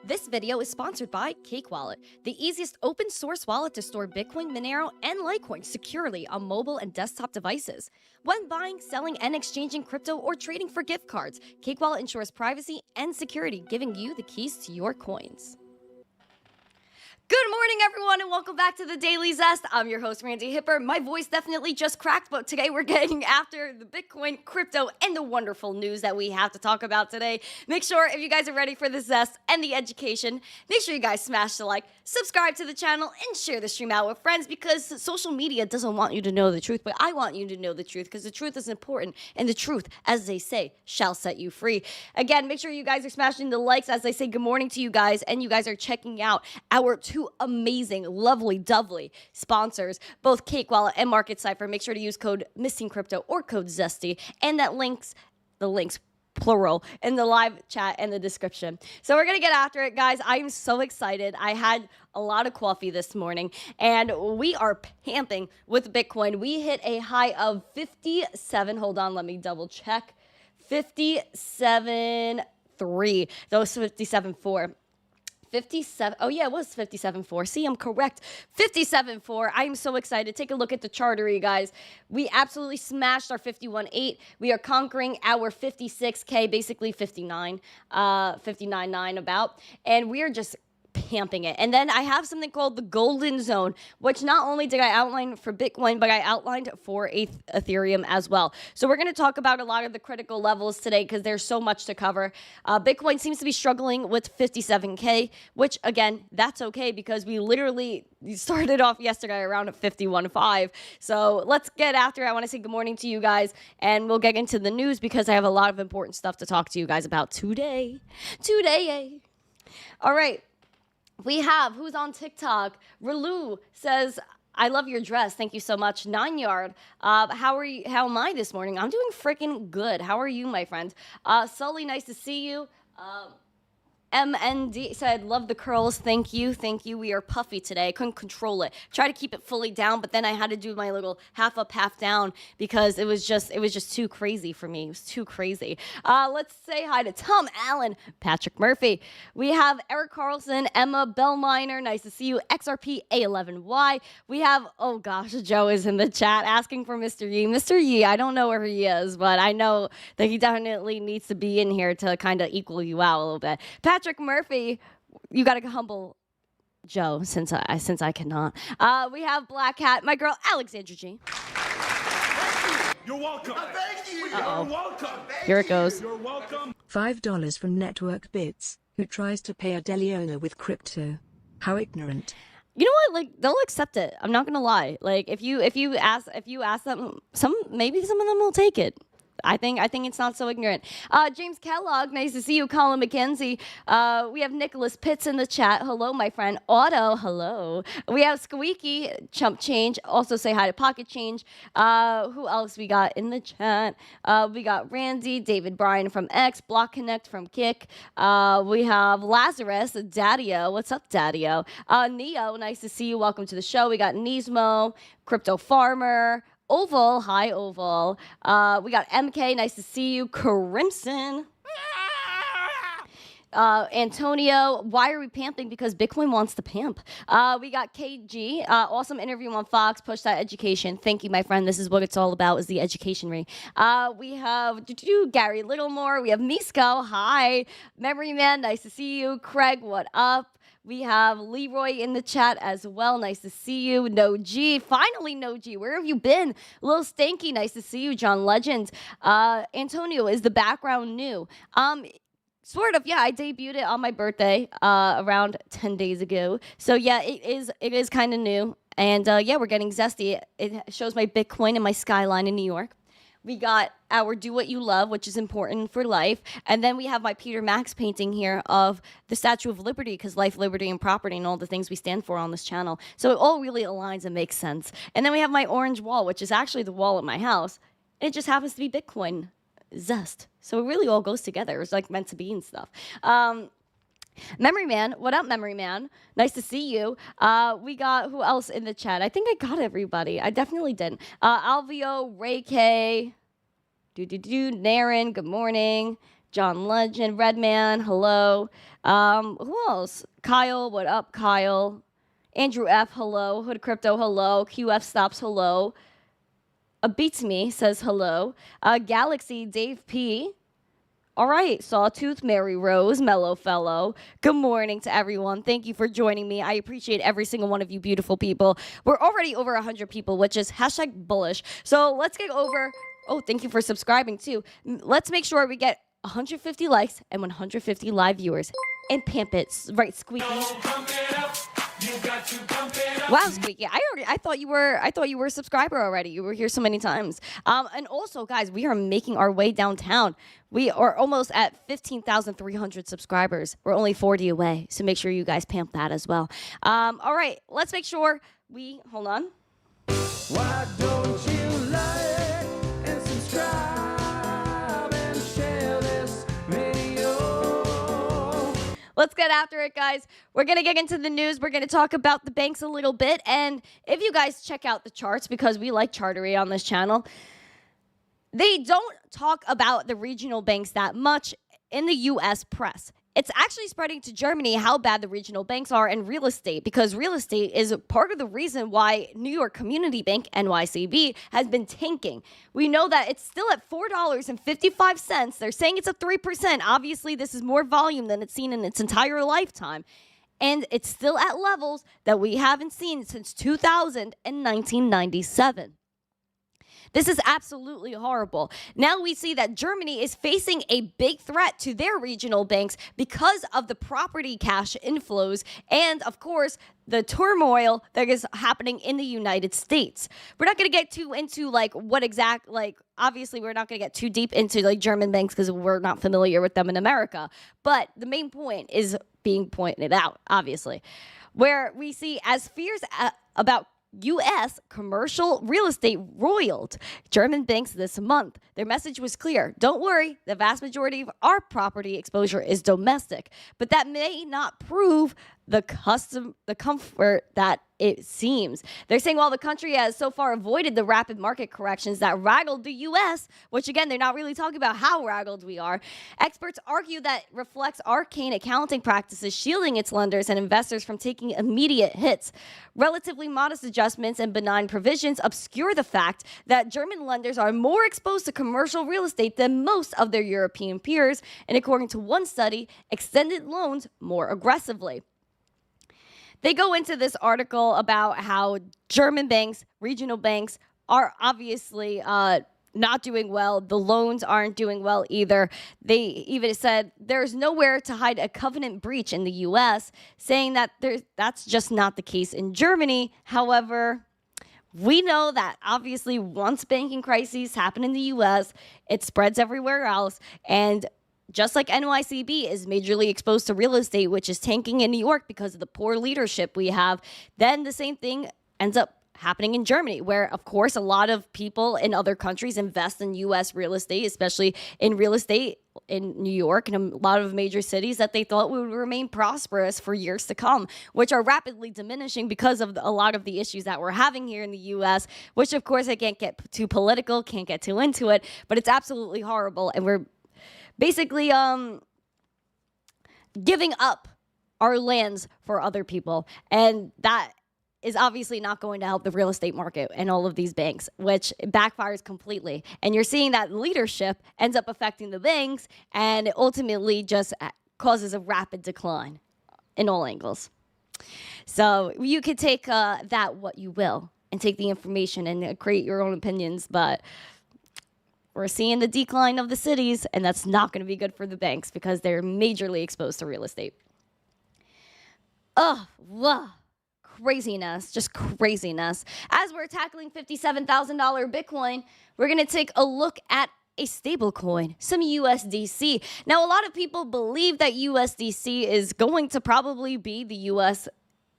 This video is sponsored by Cake Wallet, the easiest open source wallet to store Bitcoin, Monero, and Litecoin securely on mobile and desktop devices. When buying, selling, and exchanging crypto or trading for gift cards, Cake Wallet ensures privacy and security, giving you the keys to your coins. Good morning, everyone, and welcome back to the Daily Zest. I'm your host, Randi Hipper. My voice definitely just cracked, but today we're getting after the Bitcoin, crypto, and the wonderful news that we have to talk about today. Make sure, if you guys are ready for the zest and the education, make sure you guys smash the like, subscribe to the channel, and share the stream out with friends, because social media doesn't want you to know the truth, but I want you to know the truth, because the truth is important, and the truth, as they say, shall set you free. Again, make sure you guys are smashing the likes as I say good morning to you guys, and you guys are checking out our two amazing, lovely, dovely sponsors, both Cake Wallet and Cipher. Make sure to use code missteencrypto or code zesty, and the links plural in the live chat and the description. So we're gonna get after it, guys. I'm so excited. I had a lot of coffee this morning, and we are pamping with Bitcoin. We hit a high of 57. Hold on, let me double check. 57.3. Those 57.4. 57. Oh, yeah, it was 57.4. See, I'm correct. 57.4. I'm so excited. Take a look at the charter, you guys. We absolutely smashed our 51.8. We are conquering our 56K, basically 59, 59.9 about. And we are just pamping it. And then I have something called the golden zone, which not only did I outline for Bitcoin, but I outlined for Ethereum as well. So we're going to talk about a lot of the critical levels today, because there's so much to cover. Bitcoin seems to be struggling with 57K, which again, that's okay, because we literally started off yesterday around at 51.5. So let's get after it. I want to say good morning to you guys, and we'll get into the news, because I have a lot of important stuff to talk to you guys about today. All right. We have, who's on TikTok? Relu says, I love your dress. Thank you so much. 9 Yard. How am I this morning? I'm doing freaking good. How are you, my friend? Sully, nice to see you. MND said, love the curls. Thank you. We are puffy today. I couldn't control it. Try to keep it fully down, but then I had to do my little half up, half down, because it was just too crazy for me. It was too crazy. Let's say hi to Tom Allen, Patrick Murphy. We have Eric Carlson, Emma Bellminer. Nice to see you. XRP A11Y. We have, oh gosh, Joe is in the chat asking for Mr. Yi. Mr. Yi, I don't know where he is, but I know that he definitely needs to be in here to kind of equal you out a little bit. Patrick Murphy, you got to humble Joe, since I cannot. We have Black Hat, my girl Alexandra G. You're welcome. Thank you. Uh-oh. You're welcome. Here it goes. You're welcome. $5 from Network Bits, who tries to pay a deli owner with crypto. How ignorant. You know what? Like, they'll accept it. I'm not gonna lie. Like, if you ask them, maybe some of them will take it. I think it's not so ignorant. James Kellogg, nice to see you. Colin McKenzie. We have Nicholas Pitts in the chat. Hello, my friend. Otto, hello. We have Squeaky, Chump Change. Also say hi to Pocket Change. Who else we got in the chat? We got Randy, David Bryan from X, Block Connect from Kick. We have Lazarus, Daddio. What's up, Daddio? Neo, nice to see you. Welcome to the show. We got Nismo, Crypto Farmer, Oval, hi Oval. We got MK, nice to see you. Crimson. Antonio, why are we pamping? Because Bitcoin wants to pamp. We got KG, awesome interview on Fox, push that education. Thank you, my friend. This is what it's all about, is the education ring. We have Gary Littlemore. We have Misko, hi. Memory Man, nice to see you. Craig, what up? We have Leroy in the chat as well. Nice to see you. No G. Finally, No G. Where have you been? Lil Stanky. Nice to see you. John Legend. Antonio, is the background new? Sort of, yeah. I debuted it on my birthday around 10 days ago. So, yeah, it is kind of new. And, yeah, we're getting zesty. It shows my Bitcoin and my skyline in New York. We got our Do What You Love, which is important for life. And then we have my Peter Max painting here of the Statue of Liberty, because life, liberty, and property, and all the things we stand for on this channel. So it all really aligns and makes sense. And then we have my orange wall, which is actually the wall at my house. And it just happens to be Bitcoin zest. So it really all goes together. It's like meant to be and stuff. Memory Man, what up, Memory Man? Nice to see you. We got, who else in the chat? I think I got everybody. I definitely didn't. Alvio, Ray K, Naren, good morning. John Legend, Redman, hello. Who else? Kyle, what up, Kyle? Andrew F, hello. Hood Crypto, hello. QF Stops, hello. Beats Me says hello. Galaxy, Dave P. All right, Sawtooth, Mary Rose, Mellow Fellow. Good morning to everyone. Thank you for joining me. I appreciate every single one of you beautiful people. We're already over 100 people, which is #bullish. So let's get over. Oh, thank you for subscribing too. Let's make sure we get 150 likes and 150 live viewers. And pimp it, right, Squeaky? Wow, Squeaky! I thought you were a subscriber already. You were here so many times. And also, guys, we are making our way downtown. We are almost at 15,300 subscribers. We're only 40 away, so make sure you guys pamp that as well. All right, let's make sure we hold on. Why don't you like and subscribe and share this video? Let's get after it, guys. We're going to get into the news. We're going to talk about the banks a little bit. And if you guys check out the charts, because we like chartery on this channel, they don't talk about the regional banks that much in the U.S. press. It's actually spreading to Germany how bad the regional banks are in real estate, because real estate is part of the reason why New York Community Bank, NYCB, has been tanking. We know that it's still at $4.55. They're saying it's a 3%. Obviously, this is more volume than it's seen in its entire lifetime. And it's still at levels that we haven't seen since 2000 and 1997. This is absolutely horrible. Now we see that Germany is facing a big threat to their regional banks because of the property cash inflows and, of course, the turmoil that is happening in the United States. We're not going to get too into obviously we're not going to get too deep into German banks because we're not familiar with them in America. But the main point is being pointed out, obviously, where we see as fears about U.S. commercial real estate roiled German banks this month. Their message was clear. Don't worry, the vast majority of our property exposure is domestic, but that may not prove the comfort that it seems. They're saying while the country has so far avoided the rapid market corrections that raggled the U.S., which again, they're not really talking about how raggled we are, experts argue that reflects arcane accounting practices shielding its lenders and investors from taking immediate hits. Relatively modest adjustments and benign provisions obscure the fact that German lenders are more exposed to commercial real estate than most of their European peers, and according to one study, extended loans more aggressively. They go into this article about how German banks, regional banks, are obviously not doing well. The loans aren't doing well either. They even said there's nowhere to hide a covenant breach in the U.S., saying that that's just not the case in Germany. However, we know that obviously once banking crises happen in the U.S., it spreads everywhere else. And just like NYCB is majorly exposed to real estate, which is tanking in New York because of the poor leadership we have, then the same thing ends up happening in Germany, where, of course, a lot of people in other countries invest in U.S. real estate, especially in real estate in New York and a lot of major cities that they thought would remain prosperous for years to come, which are rapidly diminishing because of a lot of the issues that we're having here in the U.S., which, of course, I can't get too political, can't get too into it, but it's absolutely horrible, and we're basically giving up our lands for other people. And that is obviously not going to help the real estate market and all of these banks, which backfires completely. And you're seeing that leadership ends up affecting the banks, and it ultimately just causes a rapid decline in all angles. So you could take that what you will and take the information and create your own opinions, but we're seeing the decline of the cities, and that's not going to be good for the banks because they're majorly exposed to real estate. Craziness, just craziness. As we're tackling $57,000 Bitcoin, we're going to take a look at a stable coin, some USDC. Now, a lot of people believe that USDC is going to probably be the US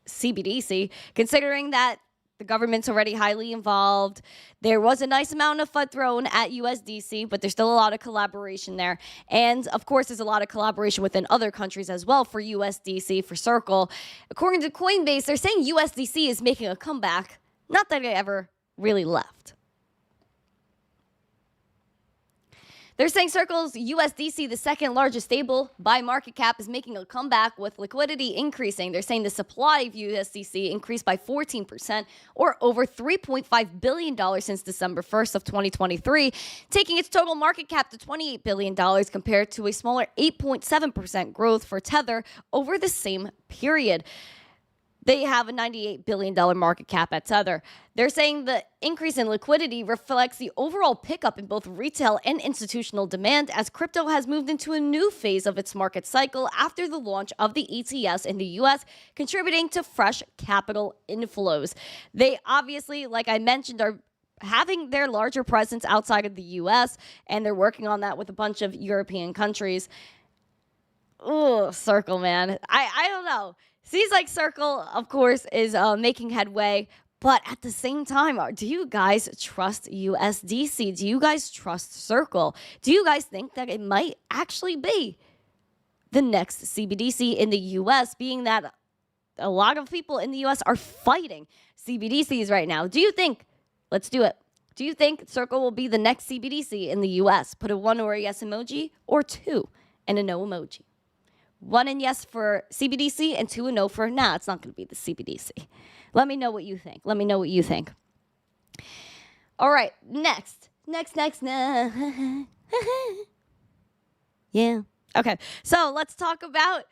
CBDC, considering that the government's already highly involved. There was a nice amount of FUD thrown at USDC, but there's still a lot of collaboration there. And, of course, there's a lot of collaboration within other countries as well for USDC, for Circle. According to Coinbase, they're saying USDC is making a comeback. Not that it ever really left. They're saying Circle's USDC, the second largest stable by market cap, is making a comeback with liquidity increasing. They're saying the supply of USDC increased by 14% or over $3.5 billion since December 1st of 2023, taking its total market cap to $28 billion compared to a smaller 8.7% growth for Tether over the same period. They have a $98 billion market cap at Tether. They're saying the increase in liquidity reflects the overall pickup in both retail and institutional demand as crypto has moved into a new phase of its market cycle after the launch of the ETS in the US, contributing to fresh capital inflows. They obviously, like I mentioned, are having their larger presence outside of the US, and they're working on that with a bunch of European countries. Ooh, Circle, man. I don't know. Seems like Circle, of course, is making headway. But at the same time, do you guys trust USDC? Do you guys trust Circle? Do you guys think that it might actually be the next CBDC in the US, being that a lot of people in the US are fighting CBDCs right now? Do you think, let's do it. Do you think Circle will be the next CBDC in the US? Put a 1 or a yes emoji, or 2 and a no emoji. 1 and yes for CBDC and 2 and no for nah, it's not going to be the CBDC. Let me know what you think. Let me know what you think. All right, next. Yeah. Okay, so let's talk about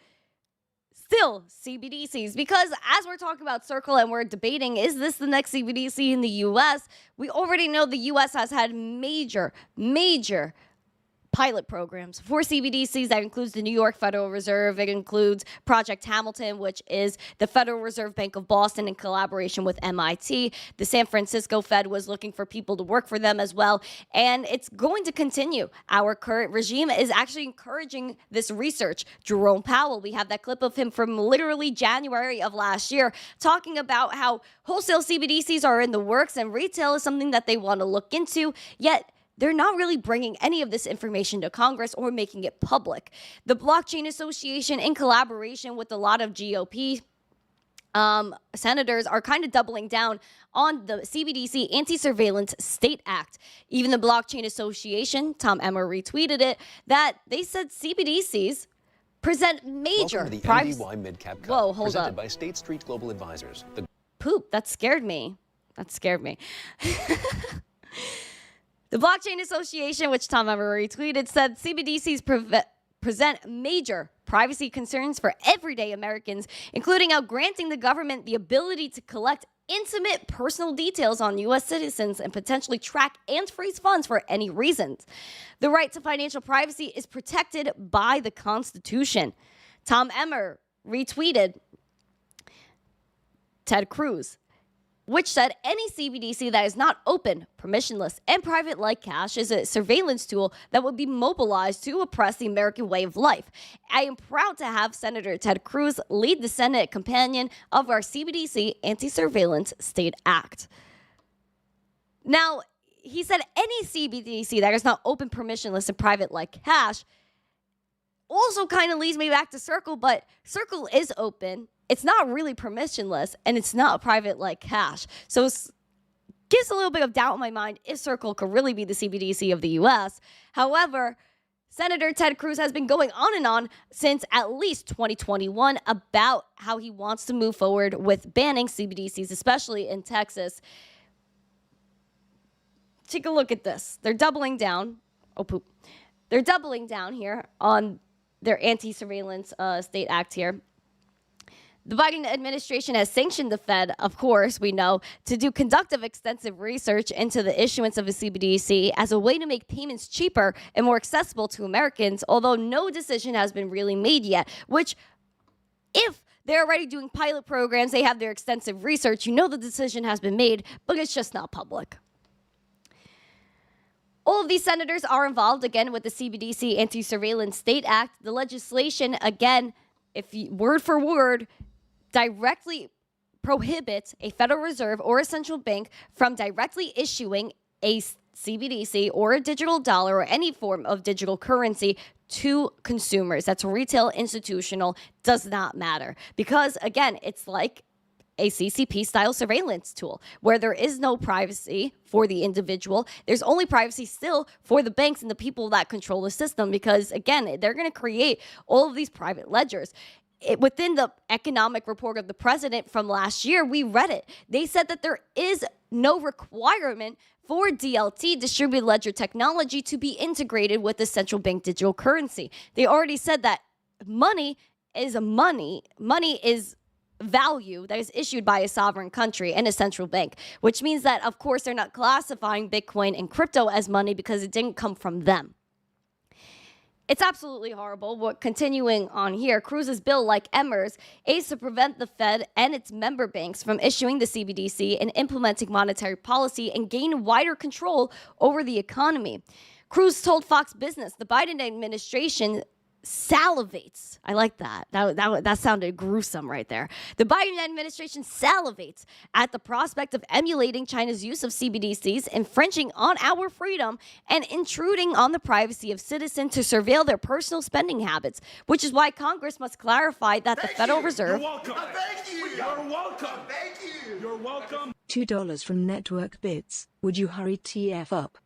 still CBDCs, because as we're talking about Circle and we're debating, is this the next CBDC in the US? We already know the US has had major pilot programs for CBDCs. That includes the New York Federal Reserve. It includes Project Hamilton, which is the Federal Reserve Bank of Boston in collaboration with MIT. The San Francisco Fed was looking for people to work for them as well. And it's going to continue. Our current regime is actually encouraging this research. Jerome Powell, we have that clip of him from literally January of last year, talking about how wholesale CBDCs are in the works and retail is something that they want to look into, yet they're not really bringing any of this information to Congress or making it public. The Blockchain Association, in collaboration with a lot of GOP senators, are kind of doubling down on the CBDC Anti-Surveillance State Act. Even the Blockchain Association, Tom Emmer retweeted it, that they said CBDCs present major privacy. Mid-Cap Cup, Whoa, hold presented up. by State Street Global Advisors. Poop, that scared me. That scared me. The Blockchain Association, which Tom Emmer retweeted, said CBDCs present major privacy concerns for everyday Americans, including out granting the government the ability to collect intimate personal details on U.S. citizens and potentially track and freeze funds for any reasons. The right to financial privacy is protected by the Constitution. Tom Emmer retweeted Ted Cruz, which said any CBDC that is not open, permissionless, and private like cash is a surveillance tool that would be mobilized to oppress the American way of life. I am proud to have Senator Ted Cruz lead the Senate companion of our CBDC Anti-Surveillance State Act. Now, he said any CBDC that is not open, permissionless, and private like cash also kind of leads me back to Circle, but Circle is open. It's not really permissionless, and it's not private like cash. So it gives a little bit of doubt in my mind if Circle could really be the CBDC of the U.S. However, Senator Ted Cruz has been going on and on since at least 2021 about how he wants to move forward with banning CBDCs, especially in Texas. Take a look at this. They're doubling down. Oh, poop. They're doubling down here on their Anti-Surveillance State Act here. The Biden administration has sanctioned the Fed, of course, we know, to do conductive extensive research into the issuance of a CBDC as a way to make payments cheaper and more accessible to Americans, although no decision has been really made yet, which, if they're already doing pilot programs, they have their extensive research, you know the decision has been made, but it's just not public. All of these senators are involved, again, with the CBDC Anti-Surveillance State Act. The legislation, again, word for word, directly prohibits a Federal Reserve or a central bank from directly issuing a CBDC or a digital dollar or any form of digital currency to consumers. That's retail, institutional, does not matter. Because, again, it's like a CCP style surveillance tool where there is no privacy for the individual. There's only privacy still for the banks and the people that control the system, because again, they're going to create all of these private ledgers. Within the economic report of the president from last year, we read it. They said that there is no requirement for DLT, distributed ledger technology, to be integrated with the central bank digital currency. They already said that money is value that is issued by a sovereign country and a central bank, which means that, of course, they're not classifying Bitcoin and crypto as money because it didn't come from them. It's absolutely horrible. But continuing on here, Cruz's bill, like Emmer's, aims to prevent the Fed and its member banks from issuing the CBDC and implementing monetary policy and gain wider control over the economy. Cruz told Fox Business the Biden administration salivates. I like that. That sounded gruesome right there. The Biden administration salivates at the prospect of emulating China's use of CBDCs, infringing on our freedom, and intruding on the privacy of citizens to surveil their personal spending habits, which is why Congress must clarify that the Federal Reserve... You're welcome. Thank you. You're welcome. Thank you. You're welcome. $2 from Network Bits. Would you hurry TF up?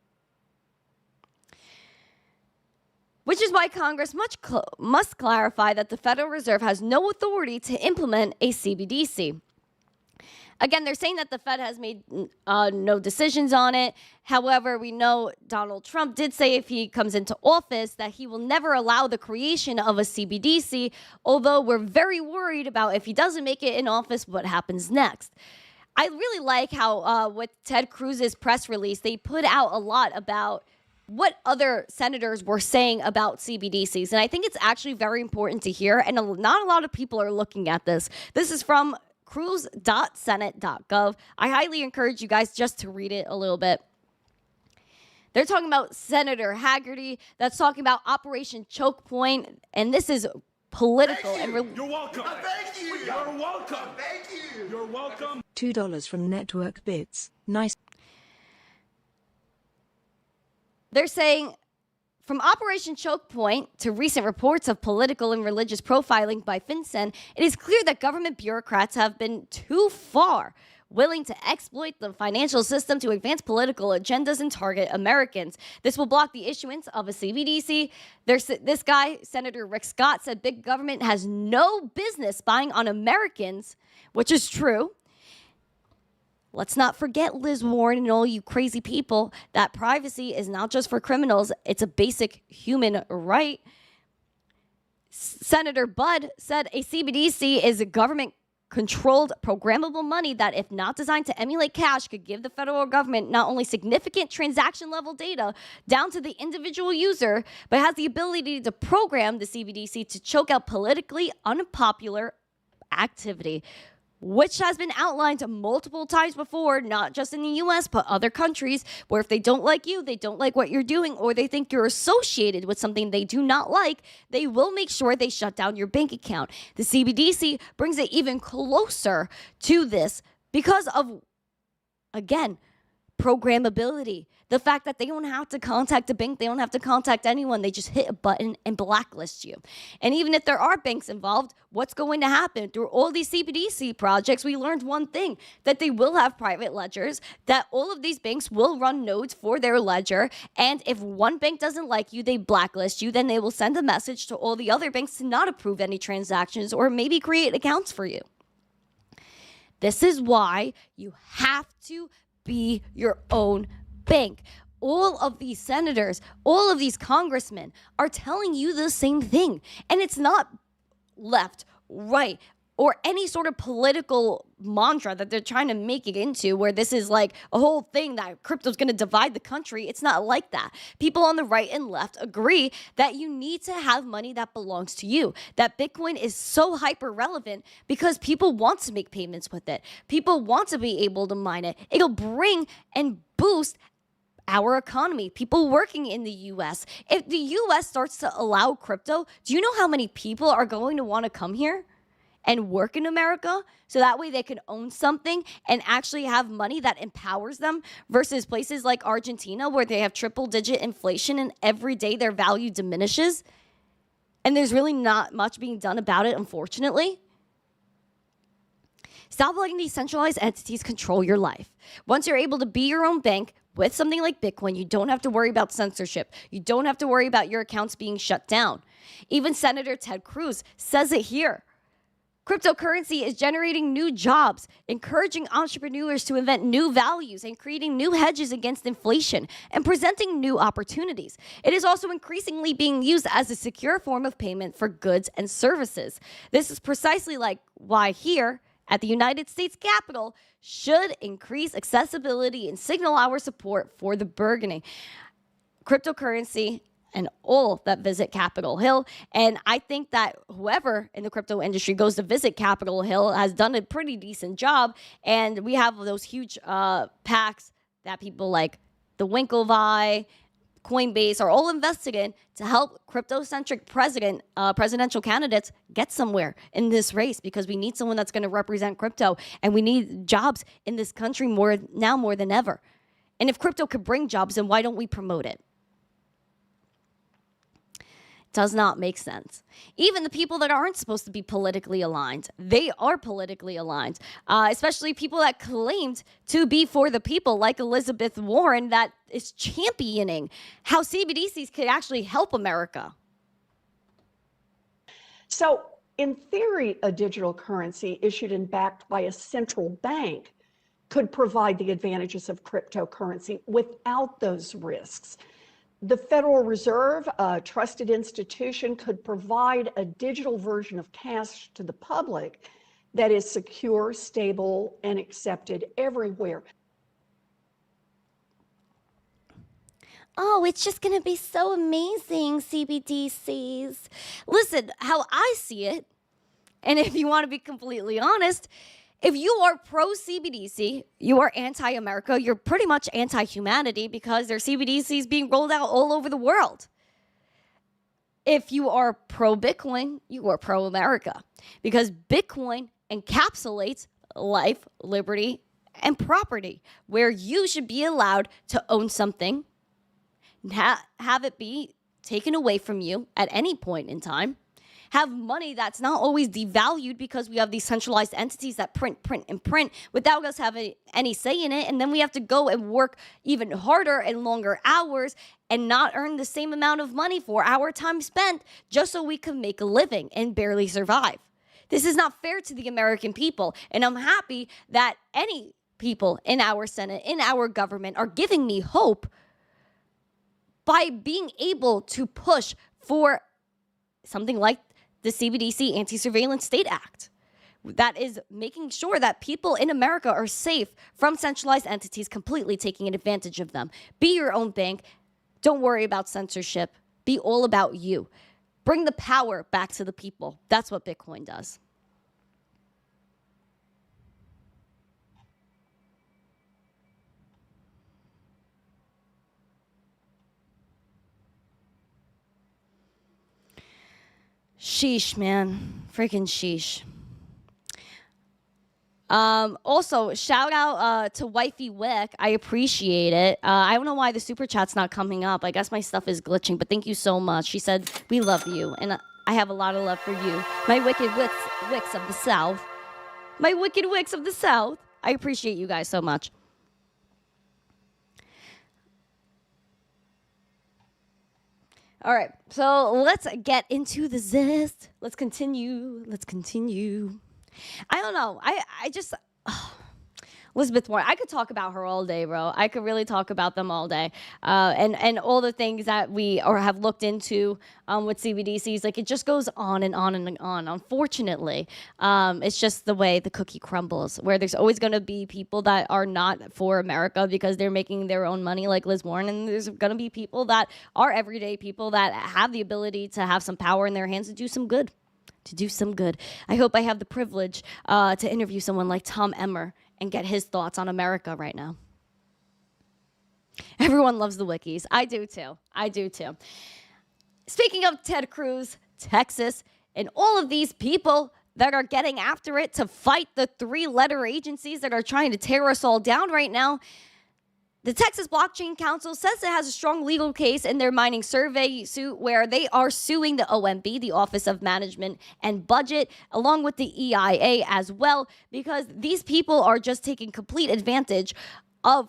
Which is why Congress must clarify that the Federal Reserve has no authority to implement a CBDC. Again, they're saying that the Fed has made no decisions on it. However, we know Donald Trump did say if he comes into office that he will never allow the creation of a CBDC, although we're very worried about if he doesn't make it in office, what happens next. I really like how with Ted Cruz's press release, they put out a lot about what other senators were saying about CBDCs. And I think it's actually very important to hear, and not a lot of people are looking at this. This is from cruz.senate.gov. I highly encourage you guys just to read it a little bit. They're talking about Senator Haggerty that's talking about Operation Choke Point, and this is political. You're welcome. Thank you. You're welcome. Thank you. You're welcome. $2 from Network Bits. Nice. They're saying, from Operation Choke Point to recent reports of political and religious profiling by FinCEN, it is clear that government bureaucrats have been too far willing to exploit the financial system to advance political agendas and target Americans. This will block the issuance of a CBDC. This guy, Senator Rick Scott, said big government has no business spying on Americans, which is true. Let's not forget, Liz Warren and all you crazy people, that privacy is not just for criminals. It's a basic human right. Senator Budd said a CBDC is a government-controlled programmable money that, if not designed to emulate cash, could give the federal government not only significant transaction-level data down to the individual user, but has the ability to program the CBDC to choke out politically unpopular activity, which has been outlined multiple times before, not just in the US, but other countries, where if they don't like you, they don't like what you're doing, or they think you're associated with something they do not like, they will make sure they shut down your bank account. The CBDC brings it even closer to this because of, again, programmability. The fact that they don't have to contact a bank, they don't have to contact anyone, they just hit a button and blacklist you. And even if there are banks involved, what's going to happen? Through all these CBDC projects, we learned one thing, that they will have private ledgers, that all of these banks will run nodes for their ledger, and if one bank doesn't like you, they blacklist you, then they will send a message to all the other banks to not approve any transactions or maybe create accounts for you. This is why you have to be your own bank. All of these senators, all of these congressmen are telling you the same thing. And it's not left, right, or any sort of political mantra that they're trying to make it into, where this is like a whole thing that crypto's going to divide the country. It's not like that. People on the right and left agree that you need to have money that belongs to you, that Bitcoin is so hyper relevant because people want to make payments with it. People want to be able to mine it. It'll bring and boost our economy, people working in the US. If the US starts to allow crypto, do you know how many people are going to want to come here and work in America, so that way they can own something and actually have money that empowers them, versus places like Argentina where they have triple-digit inflation and every day their value diminishes and there's really not much being done about it, unfortunately. Stop letting these centralized entities control your life. Once you're able to be your own bank with something like Bitcoin, you don't have to worry about censorship. You don't have to worry about your accounts being shut down. Even Senator Ted Cruz says it here. Cryptocurrency is generating new jobs, encouraging entrepreneurs to invent new values and creating new hedges against inflation and presenting new opportunities. It is also increasingly being used as a secure form of payment for goods and services. This is precisely like why here at the United States Capitol should increase accessibility and signal our support for the burgeoning cryptocurrency and all that visit Capitol Hill. And I think that whoever in the crypto industry goes to visit Capitol Hill has done a pretty decent job. And we have those huge PACs that people like the Winklevi, Coinbase are all invested in to help crypto-centric presidential candidates get somewhere in this race, because we need someone that's going to represent crypto, and we need jobs in this country more than ever. And if crypto could bring jobs, then why don't we promote it? Does not make sense. Even the people that aren't supposed to be politically aligned, they are politically aligned, especially people that claimed to be for the people, like Elizabeth Warren, that is championing how CBDCs could actually help America. So, in theory, a digital currency issued and backed by a central bank could provide the advantages of cryptocurrency without those risks. The Federal Reserve, a trusted institution, could provide a digital version of cash to the public that is secure, stable, and accepted everywhere. Oh, it's just going to be so amazing, CBDCs. Listen, how I see it, and if you want to be completely honest, if you are pro-CBDC, you are anti-America, you're pretty much anti-humanity, because there are CBDCs being rolled out all over the world. If you are pro-Bitcoin, you are pro-America, because Bitcoin encapsulates life, liberty, and property, where you should be allowed to own something, have it be taken away from you at any point in time, have money that's not always devalued because we have these centralized entities that print without us having any say in it. And then we have to go and work even harder and longer hours and not earn the same amount of money for our time spent just so we can make a living and barely survive. This is not fair to the American people. And I'm happy that any people in our Senate, in our government, are giving me hope by being able to push for something like the CBDC Anti-Surveillance State Act that is making sure that people in America are safe from centralized entities completely taking advantage of them. Be your own bank. Don't worry about censorship. Be all about you. Bring the power back to the people. That's what Bitcoin does. Sheesh, man. Freaking sheesh. Also, shout out to Wifey Wick. I appreciate it. I don't know why the super chat's not coming up. I guess my stuff is glitching, but thank you so much. She said, we love you, and I have a lot of love for you. My wicked wicks of the South. My wicked wicks of the South. I appreciate you guys so much. All right, so let's get into the zest. Let's continue. I don't know. I just... Elizabeth Warren, I could talk about her all day, bro. I could really talk about them all day. And all the things that we have looked into with CBDCs. Like, it just goes on and on and on. Unfortunately, it's just the way the cookie crumbles, where there's always going to be people that are not for America because they're making their own money, like Liz Warren. And there's going to be people that are everyday people that have the ability to have some power in their hands to do some good. I hope I have the privilege to interview someone like Tom Emmer and get his thoughts on America right now. Everyone loves the wikis. I do too. Speaking of Ted Cruz, Texas, and all of these people that are getting after it to fight the three-letter agencies that are trying to tear us all down right now, The Texas Blockchain Council says it has a strong legal case in their mining survey suit where they are suing the OMB, the Office of Management and Budget, along with the EIA as well, because these people are just taking complete advantage of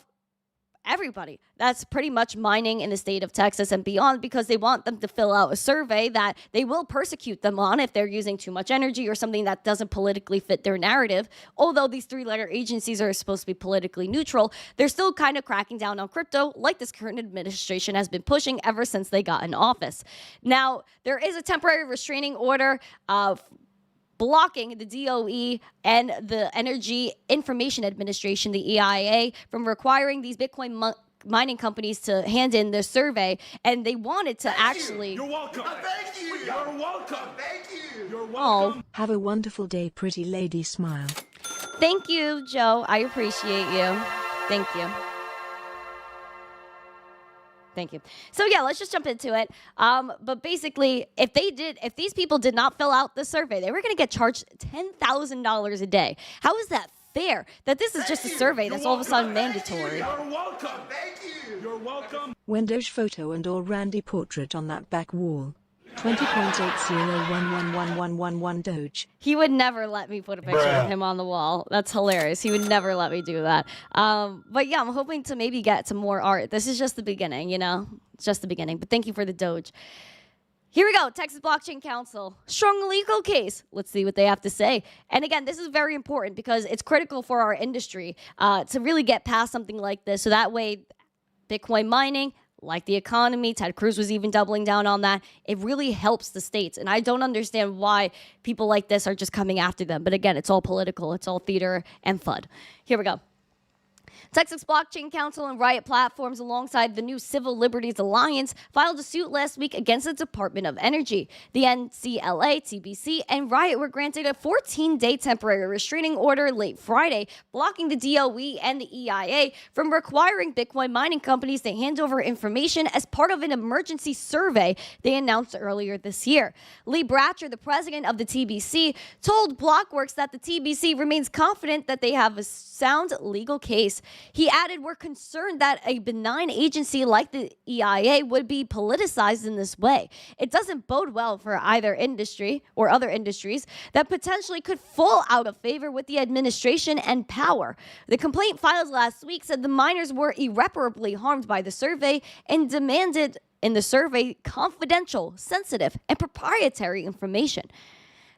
everybody that's pretty much mining in the state of Texas and beyond, because they want them to fill out a survey that they will persecute them on if they're using too much energy or something that doesn't politically fit their narrative. Although these three-letter agencies are supposed to be politically neutral, they're still kind of cracking down on crypto like this current administration has been pushing ever since they got in office. Now, there is a temporary restraining order blocking the DOE and the Energy Information Administration, the EIA, from requiring these Bitcoin mining companies to hand in their survey. And they wanted to You're welcome. Thank you. You're welcome. Thank you. You're welcome. Have a wonderful day, pretty lady. Smile. Thank you, Joe. I appreciate you. Thank you. Thank you. So yeah, let's just jump into it. But basically, if these people did not fill out the survey, they were going to get charged $10,000 a day. How is that fair? That this is just a survey that's all of a sudden mandatory. You're welcome. Thank you. You're welcome. When Doge photo and or Randy portrait on that back wall. 20.80111111 Doge. He would never let me put a picture of him on the wall. That's hilarious. He would never let me do that. But yeah, I'm hoping to maybe get some more art. This is just the beginning, you know? It's just the beginning. But thank you for the Doge. Here we go. Texas Blockchain Council. Strong legal case. Let's see what they have to say. And again, this is very important because it's critical for our industry to really get past something like this. So that way, Bitcoin mining, like the economy, Ted Cruz was even doubling down on that. It really helps the states. And I don't understand why people like this are just coming after them. But again, it's all political. It's all theater and FUD. Here we go. Texas Blockchain Council and Riot Platforms, alongside the new Civil Liberties Alliance, filed a suit last week against the Department of Energy. The NCLA, TBC, and Riot were granted a 14-day temporary restraining order late Friday, blocking the DOE and the EIA from requiring Bitcoin mining companies to hand over information as part of an emergency survey they announced earlier this year. Lee Bratcher, the president of the TBC, told Blockworks that the TBC remains confident that they have a sound legal case. He added, "We're concerned that a benign agency like the EIA would be politicized in this way. It doesn't bode well for either industry or other industries that potentially could fall out of favor with the administration and power." The complaint filed last week said the miners were irreparably harmed by the survey and demanded in the survey confidential, sensitive, and proprietary information.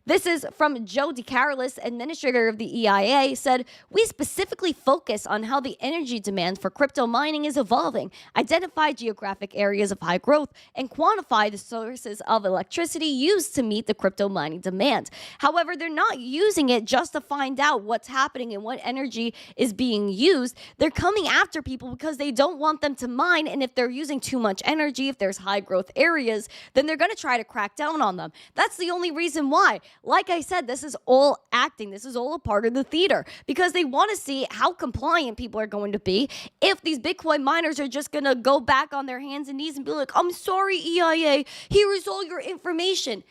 This is from Joe DeCarolis, administrator of the EIA, said, "We specifically focus on how the energy demand for crypto mining is evolving, identify geographic areas of high growth, and quantify the sources of electricity used to meet the crypto mining demand. However, they're not using it just to find out what's happening and what energy is being used. They're coming after people because they don't want them to mine, and if they're using too much energy, if there's high growth areas, then they're going to try to crack down on them. That's the only reason why. Like I said, this is all acting. This is all a part of the theater because they want to see how compliant people are going to be if these Bitcoin miners are just going to go back on their hands and knees and be like, "I'm sorry, EIA, here is all your information."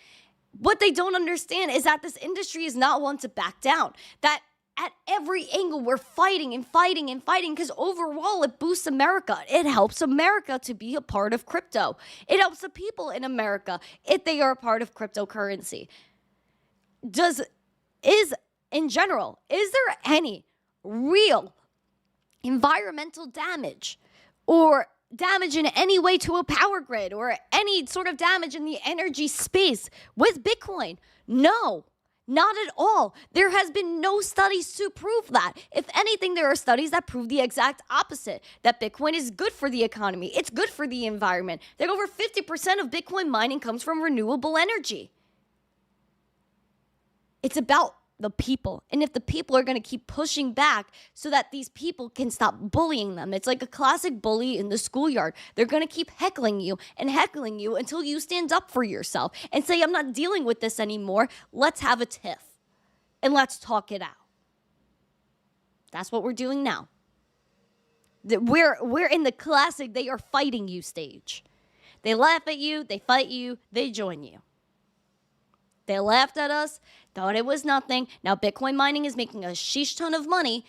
What they don't understand is that this industry is not one to back down. That at every angle, we're fighting and fighting and fighting because overall it boosts America. It helps America to be a part of crypto. It helps the people in America if they are a part of cryptocurrency. In general, is there any real environmental damage or damage in any way to a power grid or any sort of damage in the energy space with Bitcoin? No, not at all. There has been no studies to prove that. If anything, there are studies that prove the exact opposite, that Bitcoin is good for the economy. It's good for the environment. That over 50% of Bitcoin mining comes from renewable energy. It's about the people. And if the people are going to keep pushing back so that these people can stop bullying them, it's like a classic bully in the schoolyard. They're going to keep heckling you until you stand up for yourself and say, "I'm not dealing with this anymore. Let's have a tiff and let's talk it out." That's what we're doing now. We're in the classic "they are fighting you" stage. They laugh at you, they fight you, they join you. They laughed at us, thought it was nothing. Now Bitcoin mining is making a sheesh ton of money,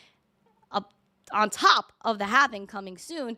on top of the halving coming soon.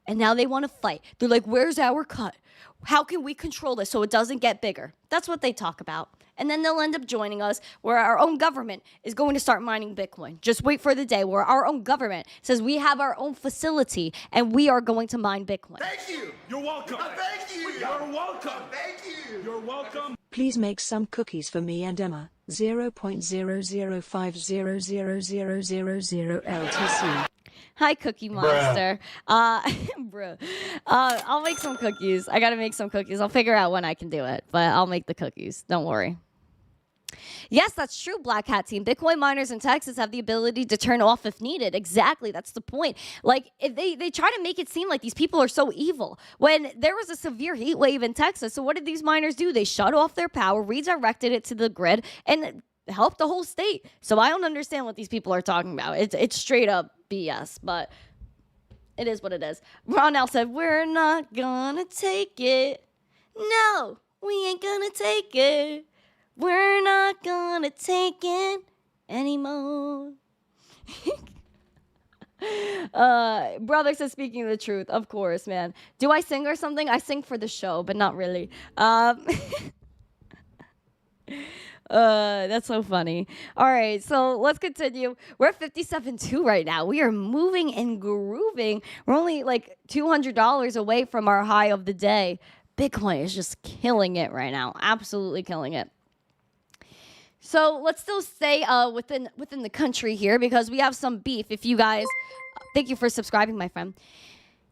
And now they want to fight. They're like, where's our cut? How can we control this so it doesn't get bigger? That's what they talk about. And then they'll end up joining us where our own government is going to start mining Bitcoin. Just wait for the day where our own government says we have our own facility and we are going to mine Bitcoin. Thank you. You're welcome. Thank you. You're welcome. Thank you. You're welcome. Please make some cookies for me and Emma. 0.00500000 LTC. Hi, Cookie Monster. Bruh. I'll make some cookies. I gotta make some cookies. I'll figure out when I can do it, but I'll make the cookies. Don't worry. Yes, that's true, Black Hat Team. Bitcoin miners in Texas have the ability to turn off if needed. Exactly. That's the point. Like, if they try to make it seem like these people are so evil. When there was a severe heat wave in Texas, so what did these miners do? They shut off their power, redirected it to the grid, and helped the whole state. So I don't understand what these people are talking about. It's straight up BS, but it is what it is. Ronell said, we're not gonna take it. No, we ain't gonna take it. We're not gonna take it anymore. Brother says, speaking the truth, of course, man. Do I sing or something? I sing for the show, but not really. That's so funny. All right, so let's continue. We're at 57.2 right now. We are moving and grooving. We're only like $200 away from our high of the day. Bitcoin is just killing it right now. Absolutely killing it. So let's still stay within the country here because we have some beef. If you guys, thank you for subscribing, my friend.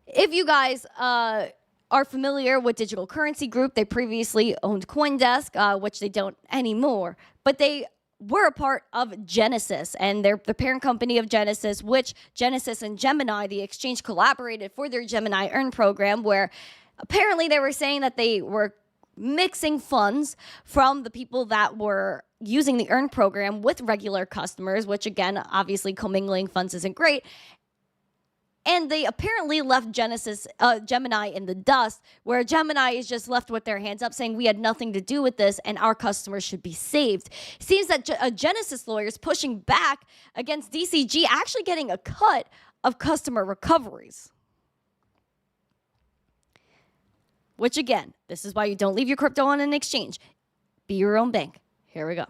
If you guys are familiar with Digital Currency Group, they previously owned CoinDesk, which they don't anymore. But they were a part of Genesis, and they're the parent company of Genesis, which Genesis and Gemini, the exchange, collaborated for their Gemini Earn program, where apparently they were saying that they were mixing funds from the people that were using the Earn program with regular customers, which again, obviously commingling funds isn't great. And they apparently left Gemini in the dust, where Gemini is just left with their hands up saying we had nothing to do with this and our customers should be saved. Seems that Genesis lawyers pushing back against DCG actually getting a cut of customer recoveries. Which again, this is why you don't leave your crypto on an exchange. Be your own bank. Here we go.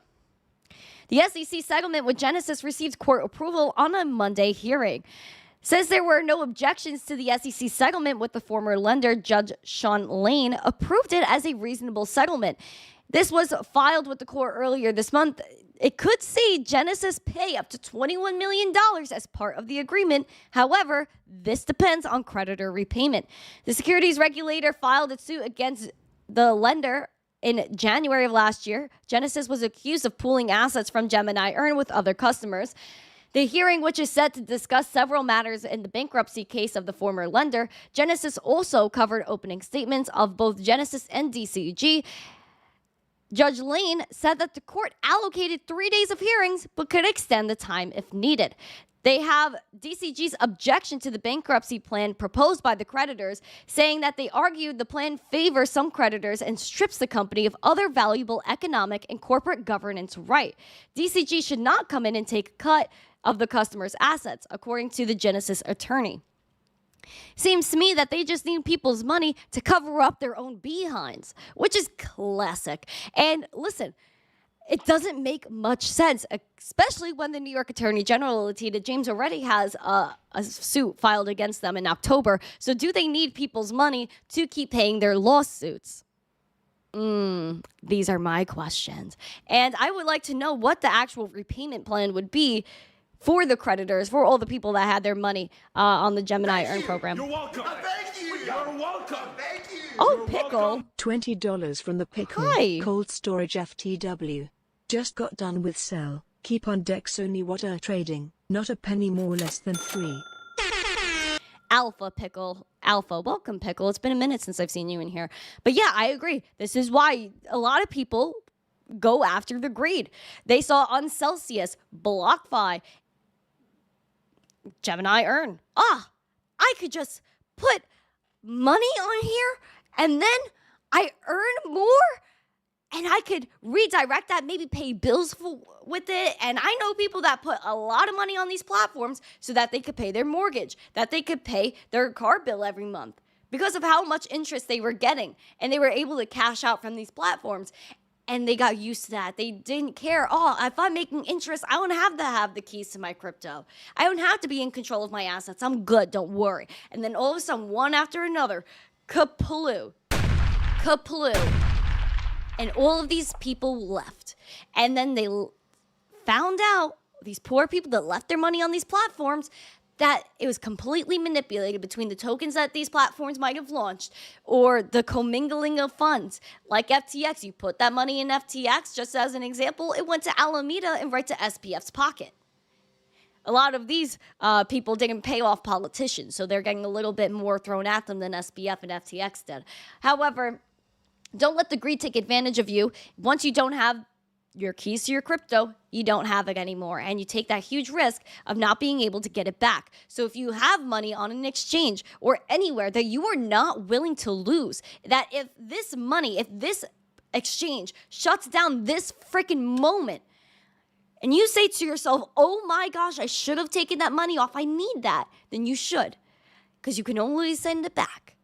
The SEC settlement with Genesis received court approval on a Monday hearing. Says there were no objections to the SEC settlement with the former lender. Judge Sean Lane approved it as a reasonable settlement. This was filed with the court earlier this month. It could see Genesis pay up to $21 million as part of the agreement. However, this depends on creditor repayment. The securities regulator filed its suit against the lender in January of last year. Genesis was accused of pooling assets from Gemini Earn with other customers. The hearing, which is set to discuss several matters in the bankruptcy case of the former lender, Genesis also covered opening statements of both Genesis and DCG. Judge Lane said that the court allocated 3 days of hearings, but could extend the time if needed. They have DCG's objection to the bankruptcy plan proposed by the creditors, saying that they argued the plan favors some creditors and strips the company of other valuable economic and corporate governance right. DCG should not come in and take a cut of the customer's assets, according to the Genesis attorney. Seems to me that they just need people's money to cover up their own behinds, which is classic. And listen, it doesn't make much sense, especially when the New York Attorney General, Letitia James, already has a suit filed against them in October. So do they need people's money to keep paying their lawsuits? These are my questions. And I would like to know what the actual repayment plan would be for the creditors, for all the people that had their money on the Gemini Earn program. You're welcome. Thank you. You're welcome. Thank you. Oh, You're Pickle. welcome. $20 from the Pickle. Hi. Cold storage FTW. Just got done with sell. Keep on deck Sony water trading. Not a penny more, less than 3. Alpha Pickle. Alpha. Welcome, Pickle. It's been a minute since I've seen you in here. But yeah, I agree. This is why a lot of people go after the greed. They saw on Celsius, BlockFi, Gemini Earn. I could just put money on here and then I earn more and I could redirect that, maybe pay bills with it. And I know people that put a lot of money on these platforms so that they could pay their mortgage, that they could pay their car bill every month because of how much interest they were getting. And they were able to cash out from these platforms. And they got used to that. They didn't care. Oh, if I'm making interest, I don't have to have the keys to my crypto. I don't have to be in control of my assets. I'm good. Don't worry. And then all of a sudden, one after another, kaplu. And all of these people left. And then they found out, these poor people that left their money on these platforms, that it was completely manipulated between the tokens that these platforms might have launched or the commingling of funds. Like FTX, you put that money in FTX, just as an example, it went to Alameda and right to SPF's pocket. A lot of these people didn't pay off politicians, so they're getting a little bit more thrown at them than SPF and FTX did. However, don't let the greed take advantage of you. Once you don't have your keys to your crypto, you don't have it anymore. And you take that huge risk of not being able to get it back. So if you have money on an exchange or anywhere that you are not willing to lose, that if this money, if this exchange shuts down this freaking moment, and you say to yourself, oh my gosh, I should have taken that money off, I need that, then you should. Because you can only send it back.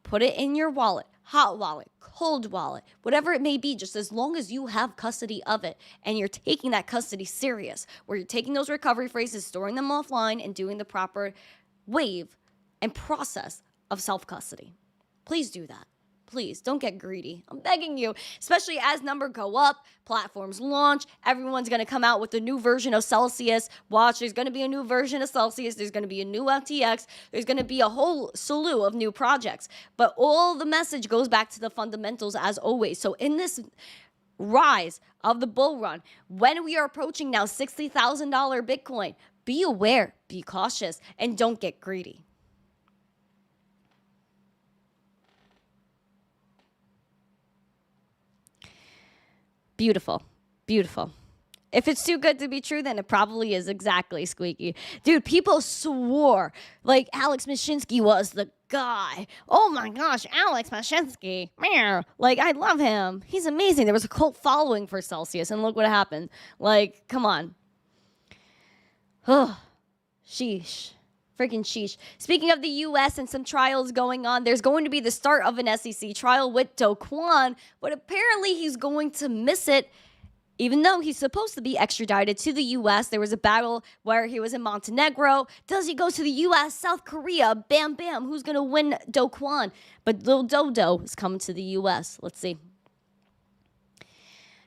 Put it in your wallet, hot wallet, cold wallet, whatever it may be, just as long as you have custody of it and you're taking that custody serious, where you're taking those recovery phrases, storing them offline, and doing the proper wave and process of self-custody. Please do that. Please don't get greedy. I'm begging you, especially as numbers go up, platforms launch, everyone's going to come out with a new version of Celsius. Watch, there's going to be a new version of Celsius. There's going to be a new FTX. There's going to be a whole slew of new projects. But all the message goes back to the fundamentals as always. So in this rise of the bull run, when we are approaching now $60,000 Bitcoin, be aware, be cautious, and don't get greedy. Beautiful. Beautiful. If it's too good to be true, then it probably is. Exactly, Squeaky. Dude, people swore like Alex Mashinsky was the guy. Oh my gosh, Alex Mashinsky. Like, I love him. He's amazing. There was a cult following for Celsius, and look what happened. Like, come on. Oh, sheesh. Freaking sheesh. Speaking of the U.S. and some trials going on, there's going to be the start of an SEC trial with Kwon, but apparently he's going to miss it, even though he's supposed to be extradited to the U.S. There was a battle where he was in Montenegro. Does he go to the U.S., South Korea? Bam, bam. Who's going to win Kwon? But Lil Dodo is coming to the U.S. Let's see.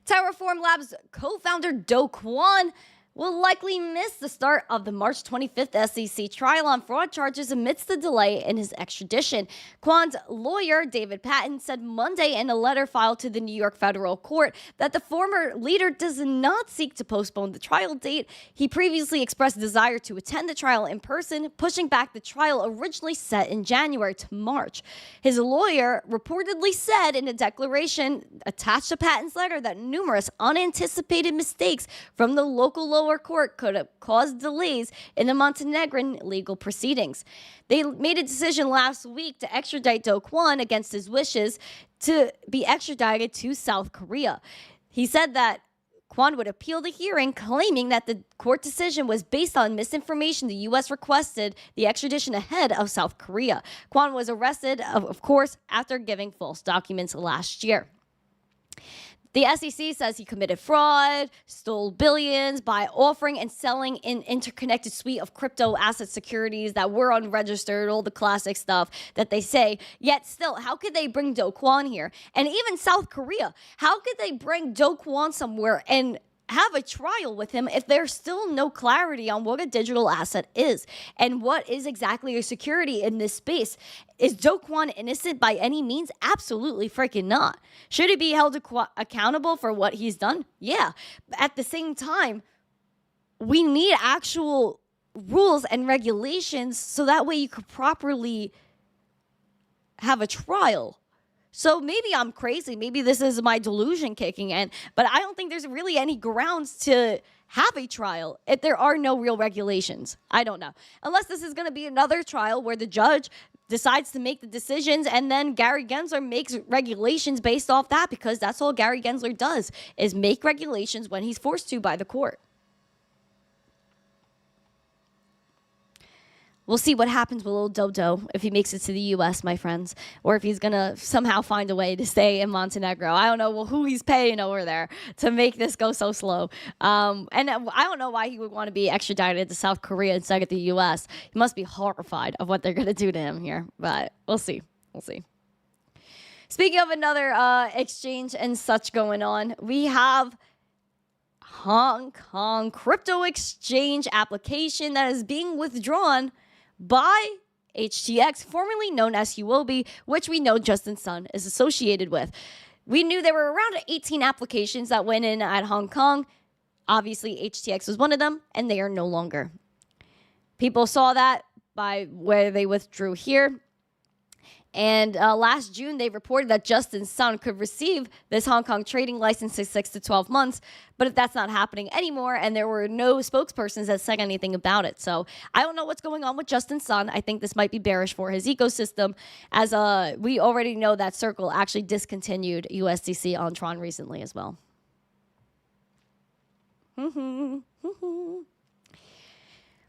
Terraform Labs co-founder Kwon will likely miss the start of the March 25th SEC trial on fraud charges amidst the delay in his extradition. Kwon's lawyer, David Patton, said Monday in a letter filed to the New York federal court that the former leader does not seek to postpone the trial date. He previously expressed desire to attend the trial in person, pushing back the trial originally set in January to March. His lawyer reportedly said in a declaration attached to Patton's letter that numerous unanticipated mistakes from the lower court could have caused delays in the Montenegrin legal proceedings. They made a decision last week to extradite Kwon against his wishes to be extradited to South Korea. He said that Kwon would appeal the hearing, claiming that the court decision was based on misinformation. The U.S. requested the extradition ahead of South Korea. Kwon was arrested, of course, after giving false documents last year. The SEC says he committed fraud, stole billions by offering and selling an interconnected suite of crypto asset securities that were unregistered, all the classic stuff that they say. Yet still, how could they bring Kwon here? And even South Korea, how could they bring Kwon somewhere and have a trial with him if there's still no clarity on what a digital asset is and what is exactly a security in this space? Is Kwon innocent by any means? Absolutely freaking not. Should he be held accountable for what he's done? Yeah. At the same time, we need actual rules and regulations so that way you could properly have a trial. So maybe I'm crazy. Maybe this is my delusion kicking in. But I don't think there's really any grounds to have a trial if there are no real regulations? I don't know. Unless this is going to be another trial where the judge decides to make the decisions and then Gary Gensler makes regulations based off that, because that's all Gary Gensler does, is make regulations when he's forced to by the court. We'll see what happens with little Dodo if he makes it to the U.S., my friends, or if he's going to somehow find a way to stay in Montenegro. I don't know who he's paying over there to make this go so slow. And I don't know why he would want to be extradited to South Korea instead of the U.S. He must be horrified of what they're going to do to him here, but we'll see. We'll see. Speaking of another exchange and such going on, we have Hong Kong crypto exchange application that is being withdrawn by HTX, formerly known as Huobi, which we know Justin Sun is associated with. We knew there were around 18 applications that went in at Hong Kong. Obviously, HTX was one of them, and they are no longer. People saw that by where they withdrew here. And last June, they reported that Justin Sun could receive this Hong Kong trading license in 6 to 12 months. But if that's not happening anymore, and there were no spokespersons that said anything about it. So I don't know what's going on with Justin Sun. I think this might be bearish for his ecosystem, as we already know that Circle actually discontinued USDC on Tron recently as well.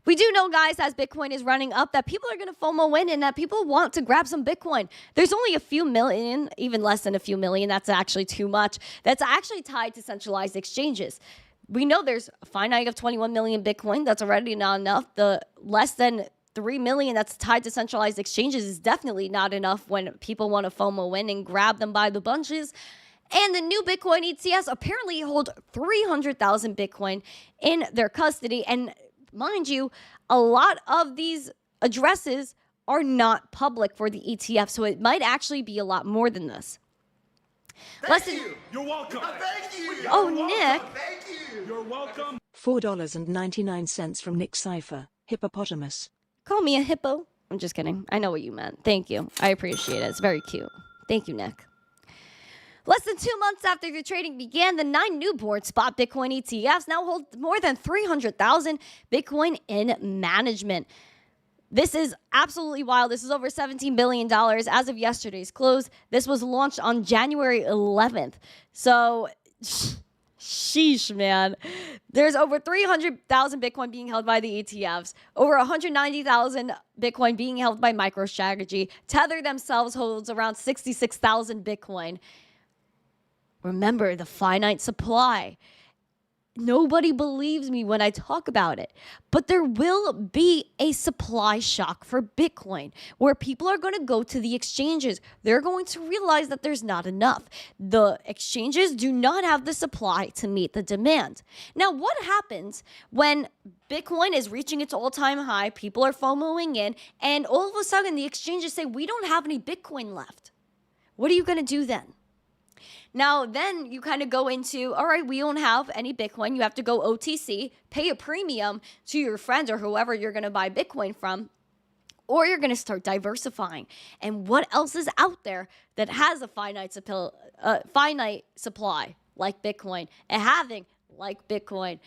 We do know, guys, as Bitcoin is running up, that people are going to FOMO in and that people want to grab some Bitcoin. There's only a few million, even less than a few million. That's actually too much. That's actually tied to centralized exchanges. We know there's a finite of 21 million Bitcoin. That's already not enough. The less than 3 million that's tied to centralized exchanges is definitely not enough when people want to FOMO in and grab them by the bunches. And the new Bitcoin ETFs apparently hold 300,000 Bitcoin in their custody. And mind you, a lot of these addresses are not public for the ETF, so it might actually be a lot more than this. Thank you. You're welcome. Thank you. Oh, Nick. Thank you. You're welcome. $4.99 from Nick Cipher, hippopotamus. Call me a hippo. I'm just kidding. I know what you meant. Thank you. I appreciate it. It's very cute. Thank you, Nick. Less than 2 months after the trading began, the 9 newborn spot Bitcoin ETFs now hold more than 300,000 Bitcoin in management. This is absolutely wild. This is over $17 billion as of yesterday's close. This was launched on January 11th. So, sheesh, man. There's over 300,000 Bitcoin being held by the ETFs, over 190,000 Bitcoin being held by MicroStrategy. Tether themselves holds around 66,000 Bitcoin. Remember the finite supply. Nobody believes me when I talk about it, but there will be a supply shock for Bitcoin where people are going to go to the exchanges. They're going to realize that there's not enough. The exchanges do not have the supply to meet the demand. Now, what happens when Bitcoin is reaching its all-time high, people are FOMOing in, and all of a sudden the exchanges say, we don't have any Bitcoin left? What are you going to do then? Now, then you kind of go into, all right, we don't have any Bitcoin. You have to go OTC, pay a premium to your friends or whoever you're going to buy Bitcoin from, or you're going to start diversifying. And what else is out there that has a finite supply like Bitcoin, and having like Bitcoin?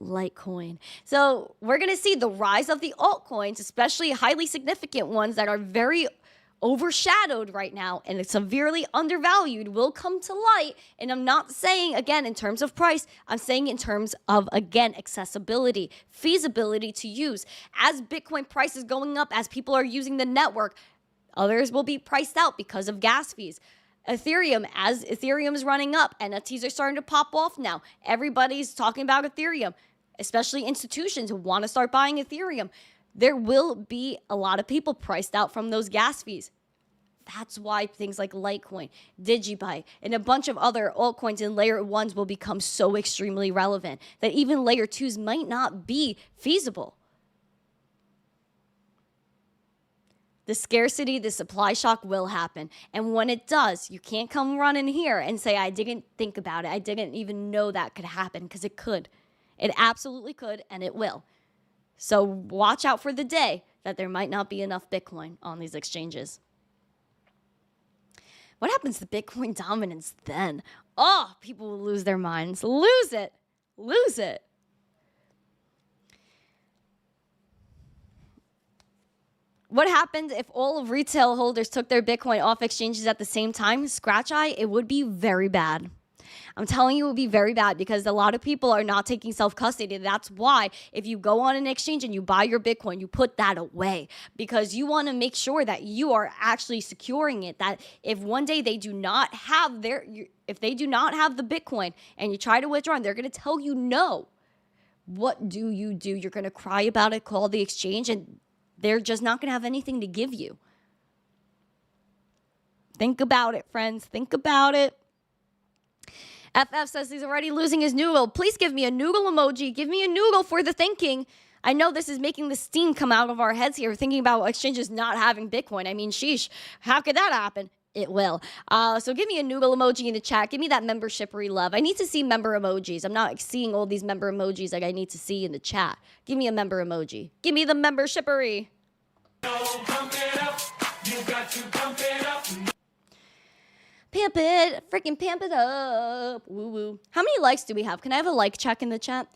Litecoin. So we're going to see the rise of the altcoins, especially highly significant ones that are very overshadowed right now and it's severely undervalued, will come to light. And I'm not saying, again, in terms of price, I'm saying in terms of, again, accessibility, feasibility to use. As Bitcoin price is going up, as people are using the network, others will be priced out because of gas fees. Ethereum, as Ethereum is running up, NFTs are starting to pop off now. Everybody's talking about Ethereum, especially institutions who want to start buying Ethereum. There will be a lot of people priced out from those gas fees. That's why things like Litecoin, Digibyte, and a bunch of other altcoins in layer 1s will become so extremely relevant that even layer 2s might not be feasible. The scarcity, the supply shock will happen. And when it does, you can't come running here and say, I didn't think about it. I didn't even know that could happen, because it could. It absolutely could, and it will. So watch out for the day that there might not be enough Bitcoin on these exchanges. What happens to Bitcoin dominance then? Oh, people will lose their minds. Lose it. Lose it. What happens if all of retail holders took their Bitcoin off exchanges at the same time? Scratch eye, it would be very bad. I'm telling you, it would be very bad because a lot of people are not taking self-custody. That's why if you go on an exchange and you buy your Bitcoin, you put that away because you want to make sure that you are actually securing it. That if one day they do not have if they do not have the Bitcoin and you try to withdraw and they're going to tell you no, what do? You're going to cry about it, call the exchange, and they're just not going to have anything to give you. Think about it, friends. Think about it. FF says he's already losing his noodle. Please give me a noodle emoji. Give me a noodle for the thinking. I know this is making the steam come out of our heads here, thinking about exchanges not having Bitcoin. I mean, sheesh, how could that happen? It will. So give me a noodle emoji in the chat. Give me that membership-y love. I need to see member emojis. I'm not seeing all these member emojis like I need to see in the chat. Give me a member emoji. Give me the membership-y. Pump it up. You got to pump it up. Pamp it. Freaking pamp it up. Woo-woo. How many likes do we have? Can I have a like check in the chat?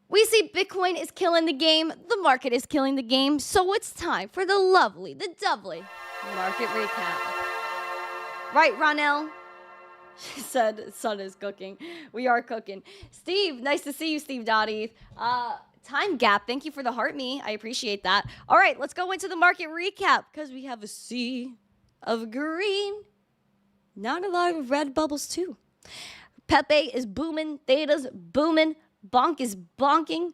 We see Bitcoin is killing the game. The market is killing the game. So it's time for the lovely, the doubly market recap. Right, Ronell? She said, sun is cooking. We are cooking. Steve, nice to see you, Steve Dottie. Time gap. Thank you for the heart me. I appreciate that. All right, let's go into the market recap because we have a sea of green. Not a lot of red bubbles, too. Pepe is booming. Theta's booming. Bonk is bonking.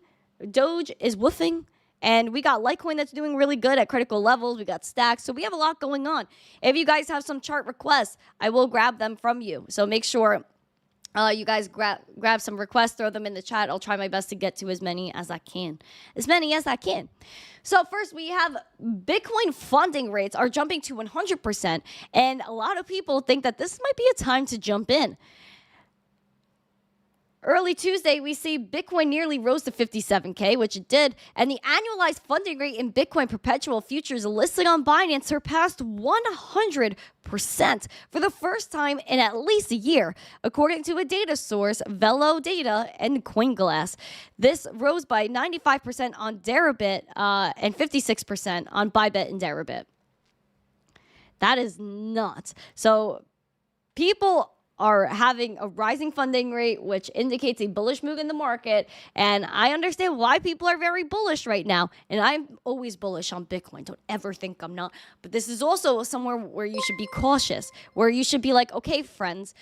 Doge is woofing. And we got Litecoin that's doing really good at critical levels. We got stacks. So we have a lot going on. If you guys have some chart requests, I will grab them from you. So make sure you guys grab some requests, throw them in the chat. I'll try my best to get to as many as I can. As many as I can. So first we have Bitcoin funding rates are jumping to 100%. And a lot of people think that this might be a time to jump in. Early Tuesday, we see Bitcoin nearly rose to 57K, which it did, and the annualized funding rate in Bitcoin perpetual futures listed on Binance surpassed 100% for the first time in at least a year, according to a data source, Velo Data and CoinGlass. This rose by 95% on Deribit and 56% on Bybit and Deribit. That is nuts. So people are having a rising funding rate, which indicates a bullish move in the market. And I understand why people are very bullish right now. And I'm always bullish on Bitcoin. Don't ever think I'm not. But this is also somewhere where you should be cautious, where you should be like, okay, friends,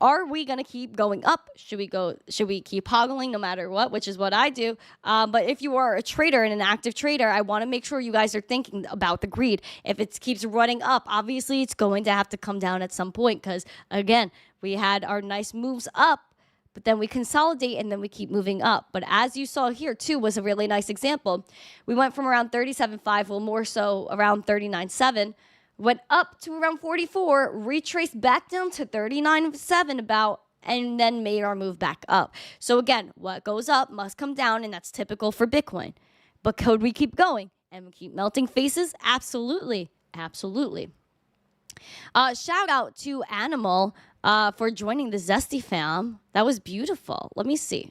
are we going to keep going up? Should we keep hoggling no matter what, which is what I do. But if you are a trader and an active trader, I want to make sure you guys are thinking about the greed. If it keeps running up, obviously it's going to have to come down at some point because, again, we had our nice moves up, but then we consolidate and then we keep moving up. But as you saw here, too, was a really nice example. We went from around 37.5, well, more so around 39.7, went up to around 44, retraced back down to 39.7 about, and then made our move back up. So again, what goes up must come down, and that's typical for Bitcoin. But could we keep going and keep melting faces? Absolutely. Absolutely. Shout out to Animal for joining the Zesty fam. That was beautiful. Let me see.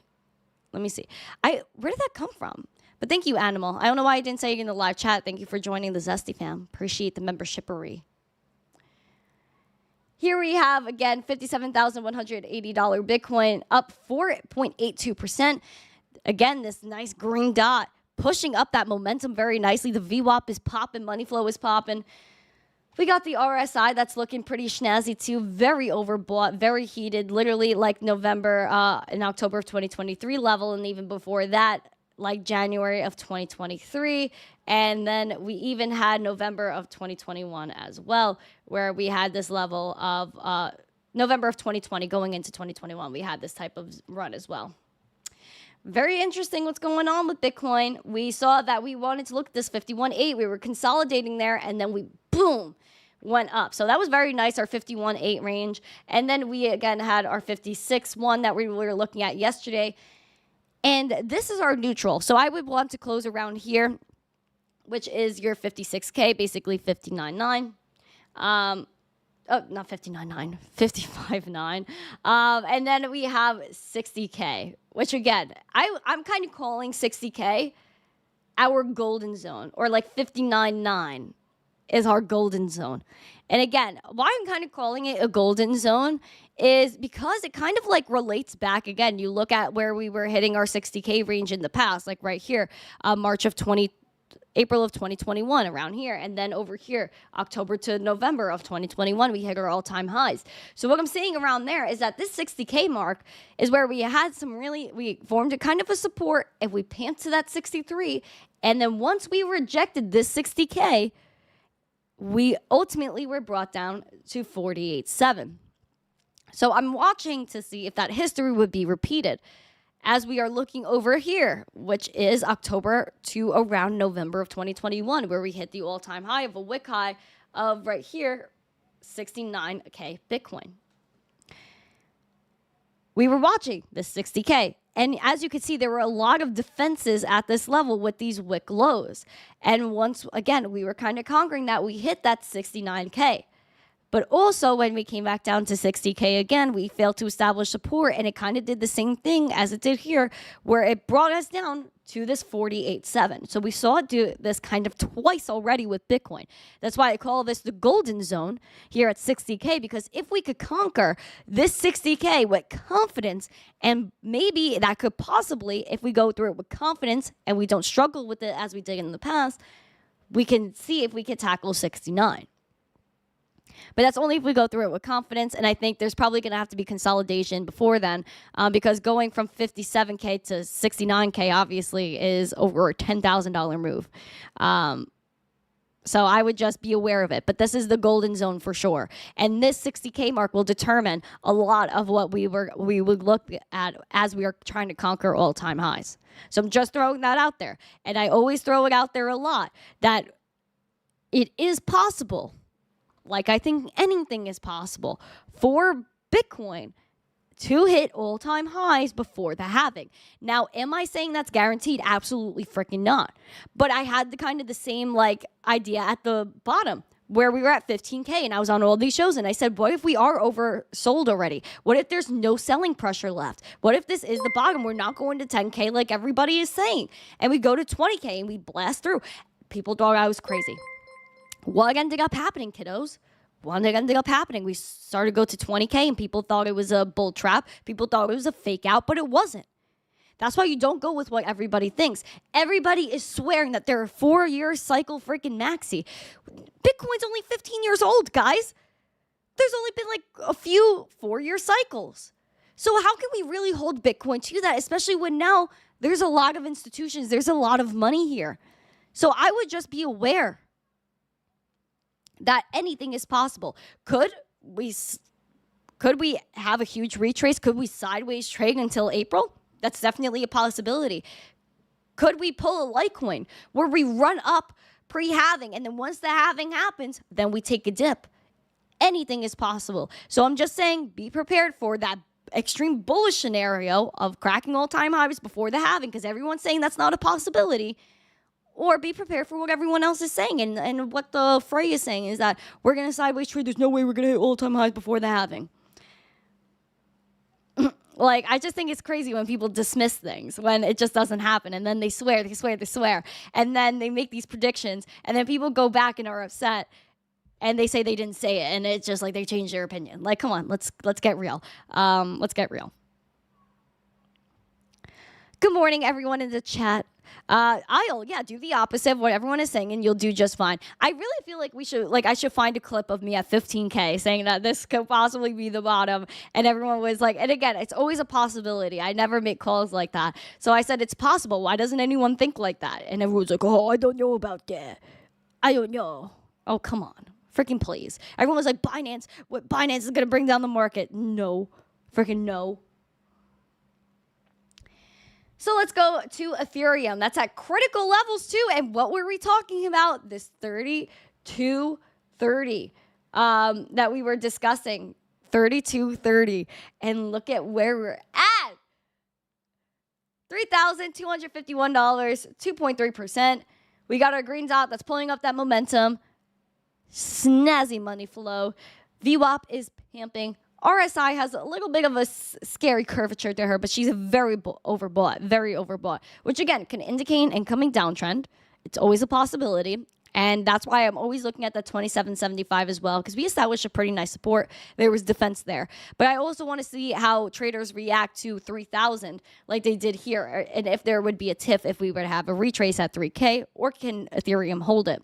Where did that come from? But thank you, Animal. I don't know why I didn't say it in the live chat. Thank you for joining the Zesty fam. Appreciate the membership-ery. Here we have, again, $57,180 Bitcoin, up 4.82%. Again, this nice green dot pushing up that momentum very nicely. The VWAP is popping. Money flow is popping. We got the RSI that's looking pretty snazzy too. Very overbought, very heated. Literally like November and October of 2023 level. And even before that, like January of 2023. And then we even had November of 2021 as well, where we had this level of November of 2020 going into 2021. We had this type of run as well. Very interesting what's going on with Bitcoin. We saw that we wanted to look at this 51.8. We were consolidating there, and then we, boom, went up. So that was very nice, our 51.8 range. And then we, again, had our 56.1 that we were looking at yesterday. And this is our neutral. So I would want to close around here, which is your 56K, basically 59.9. Oh, not 59.9, 55.9. And then we have 60K, which again, I'm kind of calling 60K our golden zone, or like 59.9 is our golden zone. And again, why I'm kind of calling it a golden zone is because it kind of like relates back again. You look at where we were hitting our 60K range in the past, like right here, April of 2021 around here. And then over here, October to November of 2021, we hit our all-time highs. So what I'm saying around there is that this 60K mark is where we had we formed a kind of a support if we pant to that 63. And then once we rejected this 60K, we ultimately were brought down to 48.7. So I'm watching to see if that history would be repeated as we are looking over here, which is October to around November of 2021, where we hit the all-time high of a wick high of right here, 69K Bitcoin. We were watching this 60K. And as you can see, there were a lot of defenses at this level with these wick lows. And once, again, we were kind of conquering that, we hit that 69K. But also, when we came back down to 60K again, we failed to establish support, and it kind of did the same thing as it did here, where it brought us down to this 48.7. So we saw it do this kind of twice already with Bitcoin. That's why I call this the golden zone here at 60K, because if we could conquer this 60K with confidence, and maybe that could possibly, if we go through it with confidence and we don't struggle with it as we did in the past, we can see if we can tackle 69. But that's only if we go through it with confidence, and I think there's probably going to have to be consolidation before then, because going from 57K to 69K obviously is over a $10,000 move. So I would just be aware of it. But this is the golden zone for sure. And this 60K mark will determine a lot of what we would look at as we are trying to conquer all-time highs. So I'm just throwing that out there. And I always throw it out there a lot, that it is possible, like I think anything is possible, for Bitcoin to hit all-time highs before the halving. Now, am I saying that's guaranteed? Absolutely freaking not. But I had the same like idea at the bottom where we were at 15K, and I was on all these shows, and I said, what if we are oversold already? What if there's no selling pressure left? What if this is the bottom? We're not going to 10K like everybody is saying, and we go to 20K and we blast through. People thought I was crazy. What ended up happening, kiddos? What ended up happening? We started to go to 20K, and people thought it was a bull trap. People thought it was a fake out, but it wasn't. That's why you don't go with what everybody thinks. Everybody is swearing that they're a 4-year cycle freaking maxi. Bitcoin's only 15 years old, guys. There's only been like a few 4-year cycles. So how can we really hold Bitcoin to that, especially when now there's a lot of institutions, there's a lot of money here. So I would just be aware that anything is possible. Could we have a huge retrace? Could we sideways trade until April? That's definitely a possibility. Could we pull a Litecoin where we run up pre-halving, and then once the halving happens, then we take a dip? Anything is possible. So I'm just saying, be prepared for that extreme bullish scenario of cracking all-time highs before the halving, because everyone's saying that's not a possibility. Or be prepared for what everyone else is saying. And what the fray is saying is that we're going to sideways trade. There's no way we're going to hit all-time highs before the halving. Like, I just think it's crazy when people dismiss things, when it just doesn't happen. And then they swear. And then they make these predictions. And then people go back and are upset. And they say they didn't say it. And it's just like they change their opinion. Like, come on, let's get real. Let's get real. Good morning, everyone in the chat. I'll do the opposite of what everyone is saying, and you'll do just fine. I really feel like I should find a clip of me at 15K saying that this could possibly be the bottom, and everyone was like, and again, it's always a possibility. I never make calls like that. So I said, it's possible. Why doesn't anyone think like that? And everyone's like, oh, I don't know about that. I don't know. Oh, come on. Freaking please. Everyone was like, Binance is going to bring down the market. No. Freaking no. So let's go to Ethereum. That's at critical levels too. And what were we talking about? This 3230 that we were discussing. 3230. And look at where we're at. $3,251, 2.3%. We got our green dot that's pulling up that momentum. Snazzy money flow. VWAP is pumping. RSI has a little bit of a scary curvature to her, but she's very overbought, which again can indicate an incoming downtrend. It's always a possibility. And that's why I'm always looking at the 27.75 as well, because we established a pretty nice support. There was defense there. But I also want to see how traders react to 3,000 like they did here, and if there would be a tiff if we were to have a retrace at 3K, or can Ethereum hold it.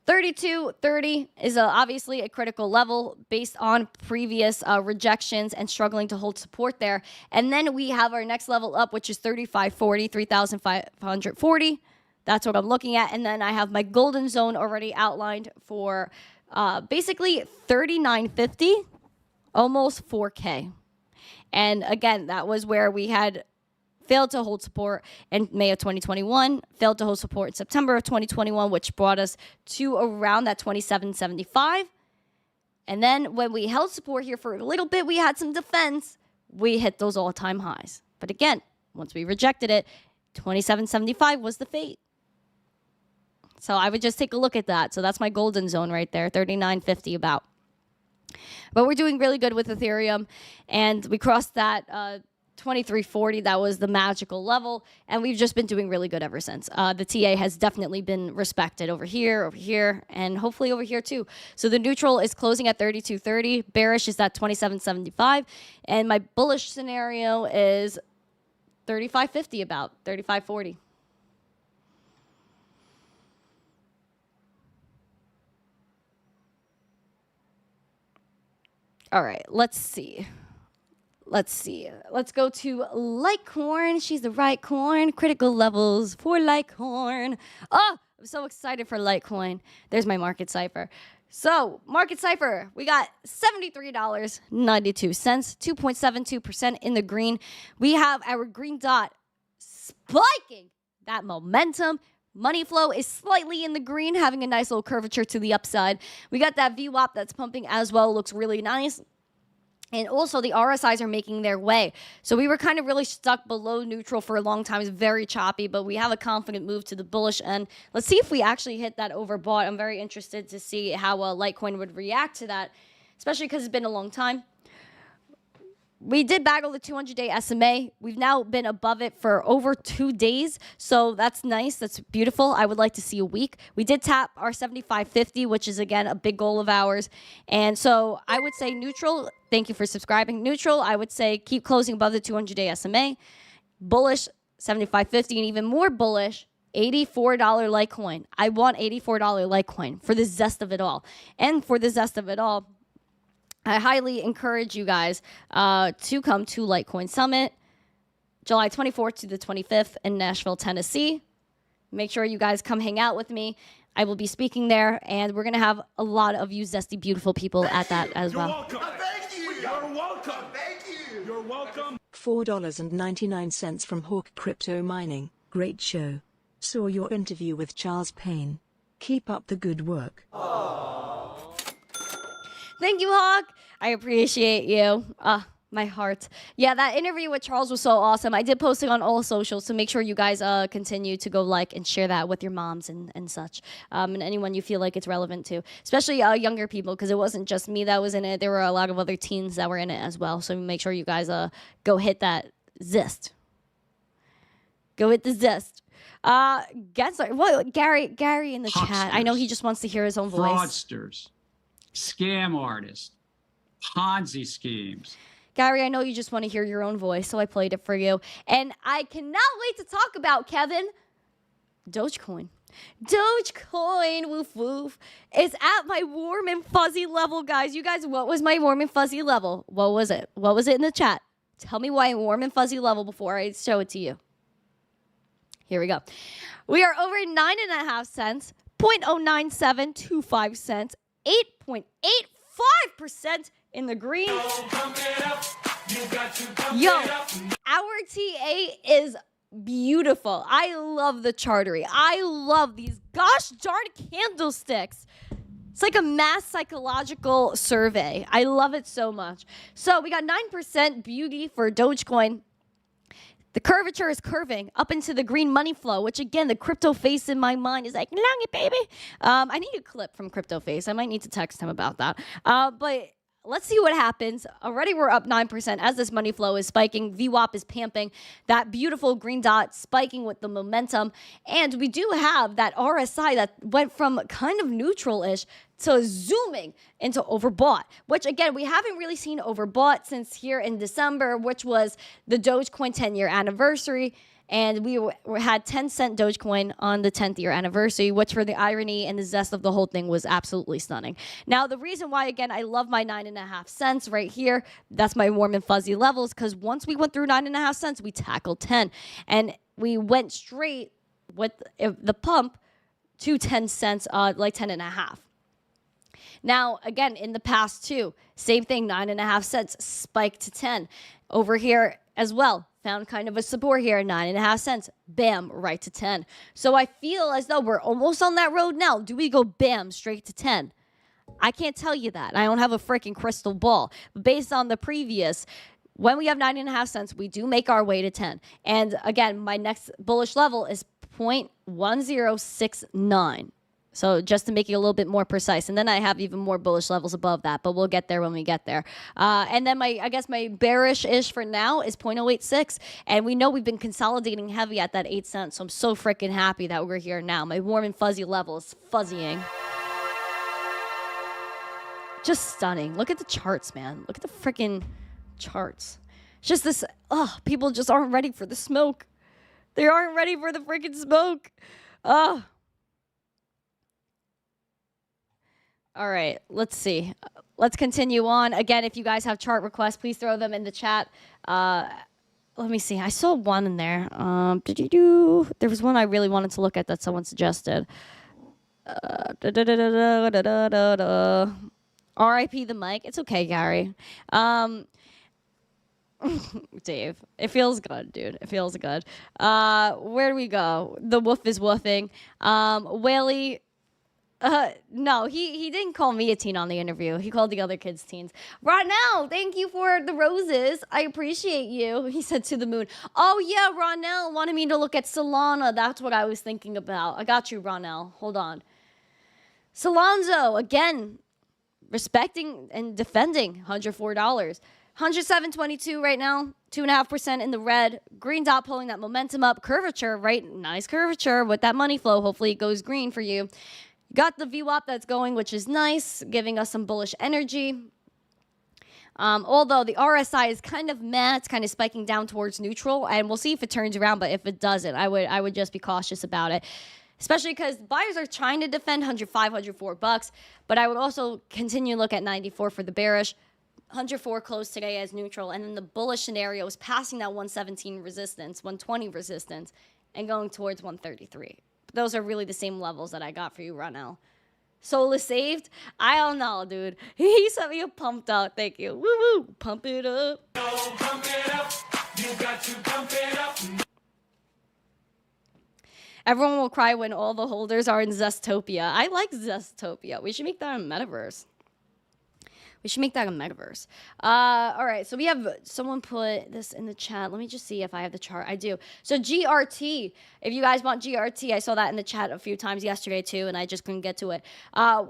32.30 is obviously a critical level based on previous rejections and struggling to hold support there. And then we have our next level up, which is 35.40, 3,540. That's what I'm looking at. And then I have my golden zone already outlined for basically 39.50, almost 4K. And again, that was where we had failed to hold support in May of 2021, failed to hold support in September of 2021, which brought us to around that 27.75. And then when we held support here for a little bit, we had some defense. We hit those all-time highs. But again, once we rejected it, 27.75 was the fate. So I would just take a look at that. So that's my golden zone right there, 39.50 about. But we're doing really good with Ethereum, and we crossed that 23.40. That was the magical level, and we've just been doing really good ever since. The TA has definitely been respected over here, and hopefully over here too. So the neutral is closing at 32.30. Bearish is at 27.75, and my bullish scenario is 35.50 about, 35.40. All right, let's see. Let's go to Litecoin. She's the right coin. Critical levels for Litecoin. Oh, I'm so excited for Litecoin. There's my market cipher. So, market cipher, we got $73.92, 2.72% in the green. We have our green dot spiking that momentum. Money flow is slightly in the green, having a nice little curvature to the upside. We got that VWAP that's pumping as well. Looks really nice. And also the RSIs are making their way. So we were kind of really stuck below neutral for a long time. It's very choppy, but we have a confident move to the bullish end. Let's see if we actually hit that overbought. I'm very interested to see how Litecoin would react to that, especially because it's been a long time. We did baggle the 200-day SMA. We've now been above it for over 2 days, so that's nice. That's beautiful. I would like to see a week. We did tap our 75.50, which is, again, a big goal of ours. And so I would say neutral. Thank you for subscribing. Neutral, I would say keep closing above the 200-day SMA. Bullish, 75.50, and even more bullish, $84 Litecoin. I want $84 Litecoin for the zest of it all. And for the zest of it all, I highly encourage you guys to come to Litecoin Summit, July 24th to the 25th in Nashville, Tennessee. Make sure you guys come hang out with me. I will be speaking there, and we're going to have a lot of you zesty, beautiful people at that as well. You're welcome. Thank you. You're welcome. Thank you. You're welcome. $4.99 from Hawk Crypto Mining. Great show. Saw your interview with Charles Payne. Keep up the good work. Thank you, Hawk. I appreciate you. My heart. Yeah, that interview with Charles was so awesome. I did post it on all socials, so make sure you guys continue to go like and share that with your moms and such, and anyone you feel like it's relevant to, especially younger people, because it wasn't just me that was in it. There were a lot of other teens that were in it as well, so make sure you guys go hit that zest. Go hit the zest. Gary in the chat. I know he just wants to hear his own voice. Fraudsters, scam artists, Ponzi schemes. Gary, I know you just want to hear your own voice, so I played it for you. And I cannot wait to talk about, Kevin, Dogecoin. Dogecoin, woof woof, is at my warm and fuzzy level, guys. You guys, what was my warm and fuzzy level? What was it? What was it in the chat? Tell me why warm and fuzzy level before I show it to you. Here we go. We are over 9.5 cents, 0.09725 cents, 8.85% in the green. Yo, our TA is beautiful. I love the chartery. I love these gosh darn candlesticks. It's like a mass psychological survey. I love it so much. So we got 9% beauty for Dogecoin. The curvature is curving up into the green money flow, which again, the crypto face in my mind is like, long it, baby. I need a clip from crypto face. I might need to text him about that. But let's see what happens. Already we're up 9% as this money flow is spiking. VWAP is pamping. That beautiful green dot spiking with the momentum. And we do have that RSI that went from kind of neutral-ish to zooming into overbought, which again, we haven't really seen overbought since here in December, which was the Dogecoin 10-year anniversary. And we had 10-cent Dogecoin on the 10th year anniversary, which for the irony and the zest of the whole thing was absolutely stunning. Now, the reason why, again, I love my 9.5 cents right here, that's my warm and fuzzy levels, because once we went through 9.5 cents, we tackled 10. And we went straight with the pump to 10 cents, like 10.5. Now, again, in the past too, same thing, 9.5 cents, spiked to 10. Over here as well, found kind of a support here, 9.5 cents, bam, right to 10. So I feel as though we're almost on that road now. Do we go bam, straight to 10? I can't tell you that. I don't have a freaking crystal ball. But based on the previous, when we have 9.5 cents, we do make our way to 10. And again, my next bullish level is 0.1069. So just to make it a little bit more precise. And then I have even more bullish levels above that, but we'll get there when we get there. And then I guess my bearish-ish for now is 0.086. And we know we've been consolidating heavy at that 8 cents. So I'm so freaking happy that we're here now. My warm and fuzzy level is fuzzying. Just stunning. Look at the charts, man. Look at the freaking charts. It's just this, people just aren't ready for the smoke. They aren't ready for the freaking smoke. All right, let's see. Let's continue on. Again, if you guys have chart requests, please throw them in the chat. Let me see. I saw one in there. There was one I really wanted to look at that someone suggested. RIP the mic. It's okay, Gary. Dave, it feels good, dude. It feels good. Where do we go? The wolf is woofing. Whaley. No, he didn't call me a teen on the interview. He called the other kids teens. Ronell, thank you for the roses. I appreciate you. He said to the moon. Oh, yeah, Ronell wanted me to look at Solana. That's what I was thinking about. I got you, Ronell. Hold on. Solonzo, again, respecting and defending $104. 107.22 right now, 2.5% in the red. Green dot pulling that momentum up. Curvature, right? Nice curvature with that money flow. Hopefully it goes green for you. Got the VWAP that's going, which is nice, giving us some bullish energy. Although the RSI is kind of meh, it's kind of spiking down towards neutral, and we'll see if it turns around. But if it doesn't, I would just be cautious about it, especially because buyers are trying to defend 105, 104 bucks. But I would also continue to look at 94 for the bearish. 104 closed today as neutral, and then the bullish scenario is passing that 117 resistance, 120 resistance, and going towards 133. Those are really the same levels that I got for you right now. Soul is saved? I don't know, dude. He sent me a pumped out. Thank you. Woo woo. Pump it up. No, pump it up. You got to pump it up. Everyone will cry when all the holders are in Zestopia. I like Zestopia. We should make that a metaverse. We should make that a metaverse. All right, so we have someone put this in the chat. Let me just see if I have the chart. I do. So GRT, if you guys want GRT, I saw that in the chat a few times yesterday too, and I just couldn't get to it.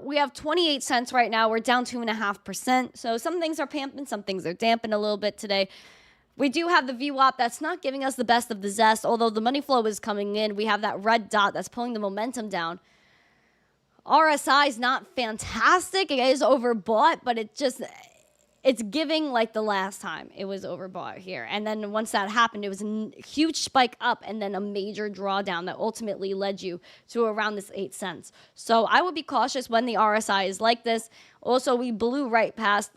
We have 28 cents right now. We're down 2.5%. So some things are pumping, some things are damping a little bit today. We do have the VWAP that's not giving us the best of the zest, although the money flow is coming in. We have that red dot that's pulling the momentum down. RSI is not fantastic. It is overbought, but it's giving like the last time it was overbought here. And then once that happened, it was a huge spike up and then a major drawdown that ultimately led you to around this 8 cents. So I would be cautious when the RSI is like this. Also, we blew right past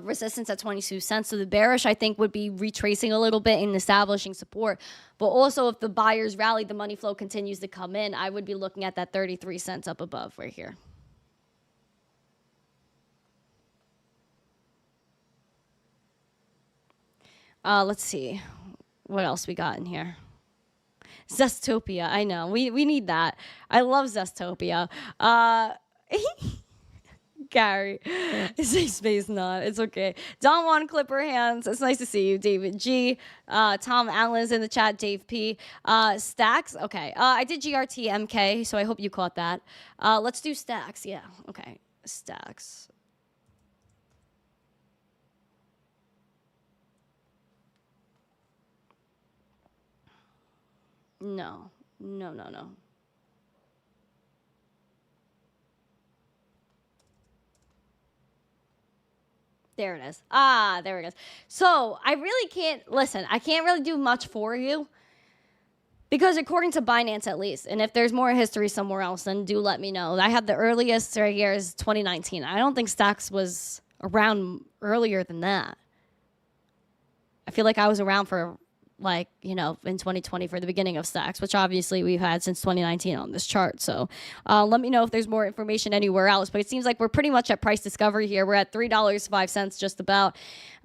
resistance at 22 cents. So the bearish, I think, would be retracing a little bit and establishing support. But also, if the buyers rally, the money flow continues to come in, I would be looking at that 33 cents up above right here. Let's see what else we got in here. Zestopia, I know. We need that. I love Zestopia. Gary. Say space not. It's okay. Don Juan Clipper Hands. It's nice to see you. David G. Tom Allen's in the chat. Dave P. Stacks. Okay. I did GRT MK, so I hope you caught that. Let's do stacks. Yeah. Okay. Stacks. No. No. There it is. There it is. So I really can't, listen, I can't really do much for you because according to Binance at least, and if there's more history somewhere else, then do let me know. I have the earliest right here is 2019. I don't think Stacks was around earlier than that. I feel like I was around for like, you know, in 2020 for the beginning of Stacks, which obviously we've had since 2019 on this chart. So let me know if there's more information anywhere else. But it seems like we're pretty much at price discovery here. We're at $3.05 just about.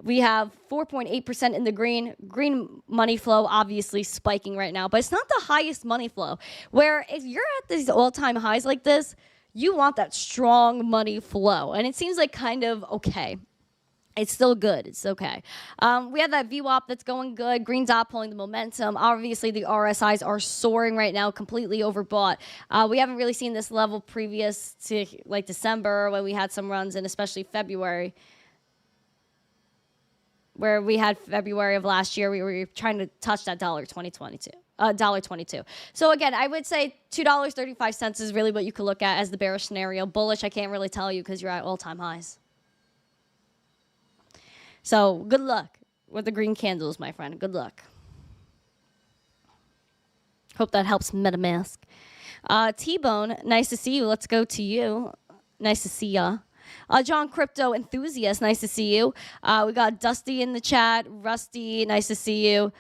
We have 4.8% in the green. Green money flow obviously spiking right now, but it's not the highest money flow. Where if you're at these all-time highs like this, you want that strong money flow. And it seems like kind of okay. It's still good. It's okay. We have that VWAP that's going good. Green dot pulling the momentum. Obviously, the RSIs are soaring right now, completely overbought. We haven't really seen this level previous to like December when we had some runs, and especially February, where we had February of last year. We were trying to touch that $1.22. So again, I would say $2.35 is really what you could look at as the bearish scenario. Bullish, I can't really tell you because you're at all-time highs. So good luck with the green candles, my friend. Good luck. Hope that helps MetaMask. T-Bone, nice to see you. Let's go to you. Nice to see ya. John Crypto Enthusiast, nice to see you. We got Dusty in the chat. Rusty, nice to see you.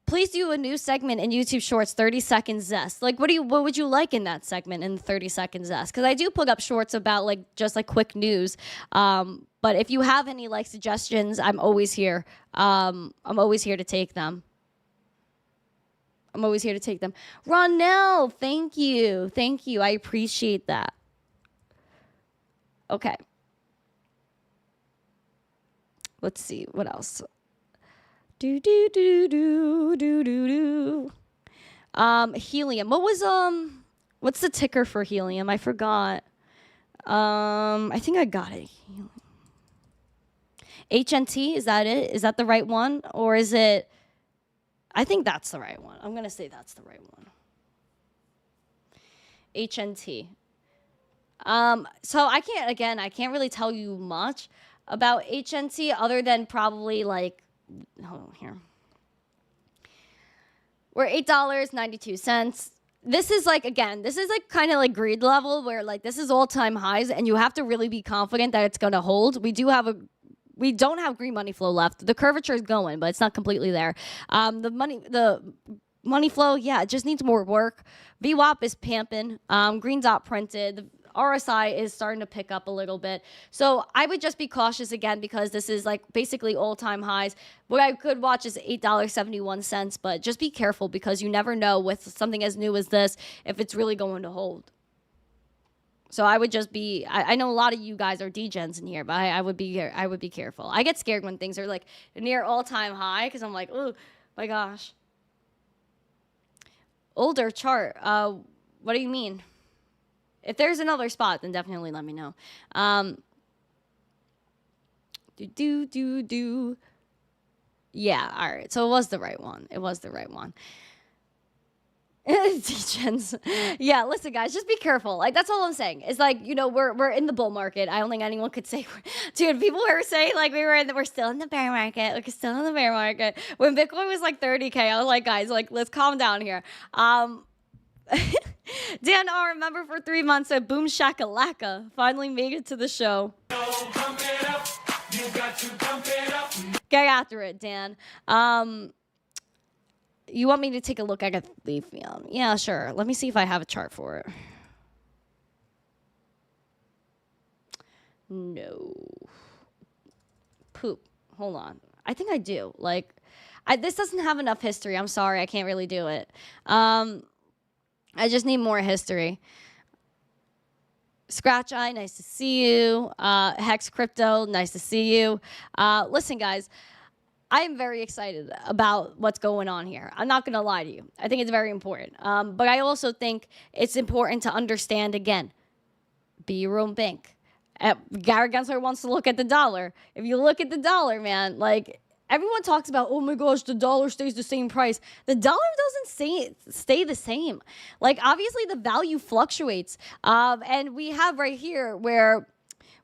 Please do a new segment in YouTube Shorts, 30-second Zest. Like, what would you like in that segment in 30-second Zest? Because I do put up shorts about like just like quick news. But if you have any like suggestions, I'm always here. I'm always here to take them. Ronell, thank you. I appreciate that. Okay. Let's see what else. Helium. What's the ticker for helium? I forgot. I think I got it. HNT, is that it? Is that the right one? Or is it? I think that's the right one. I'm going to say that's the right one. HNT. So I can't really tell you much about HNT other than probably like, hold on here. We're $8.92. This is like, again, this is like kind of like greed level where like this is all-time highs and you have to really be confident that it's going to hold. We don't have green money flow left. The curvature is going, but it's not completely there. The money flow, yeah, it just needs more work. VWAP is pamping. Green dot printed. The RSI is starting to pick up a little bit. So I would just be cautious again because this is like basically all-time highs. What I could watch is $8.71, but just be careful because you never know with something as new as this if it's really going to hold. So I would just be, I know a lot of you guys are degens in here, but I would be careful. I get scared when things are like near all-time high because I'm like, oh my gosh. Older chart. What do you mean? If there's another spot, then definitely let me know. Yeah, all right. So it was the right one. Degens. Yeah, listen, guys, just be careful. Like, that's all I'm saying. It's like, you know, we're in the bull market. I don't think anyone could say, dude, people were saying like we're still in the bear market. Like, still in the bear market. When Bitcoin was like 30K, I was like, guys, like, let's calm down here. Dan R, remember for 3 months at Boom Shakalaka. Finally made it to the show. Get after it, Dan. You want me to take a look at Ethereum? Yeah, sure. Let me see if I have a chart for it. No. Poop. Hold on. I think I do. Like, this doesn't have enough history. I'm sorry. I can't really do it. I just need more history. Scratch Eye, nice to see you. Hex Crypto, nice to see you. Listen, guys, I am very excited about what's going on here. I'm not going to lie to you. I think it's very important. But I also think it's important to understand, again, be your own bank. Gary Gensler wants to look at the dollar. If you look at the dollar, man, like, everyone talks about, oh my gosh, the dollar stays the same price. The dollar doesn't stay the same. Like, obviously, the value fluctuates. And we have right here where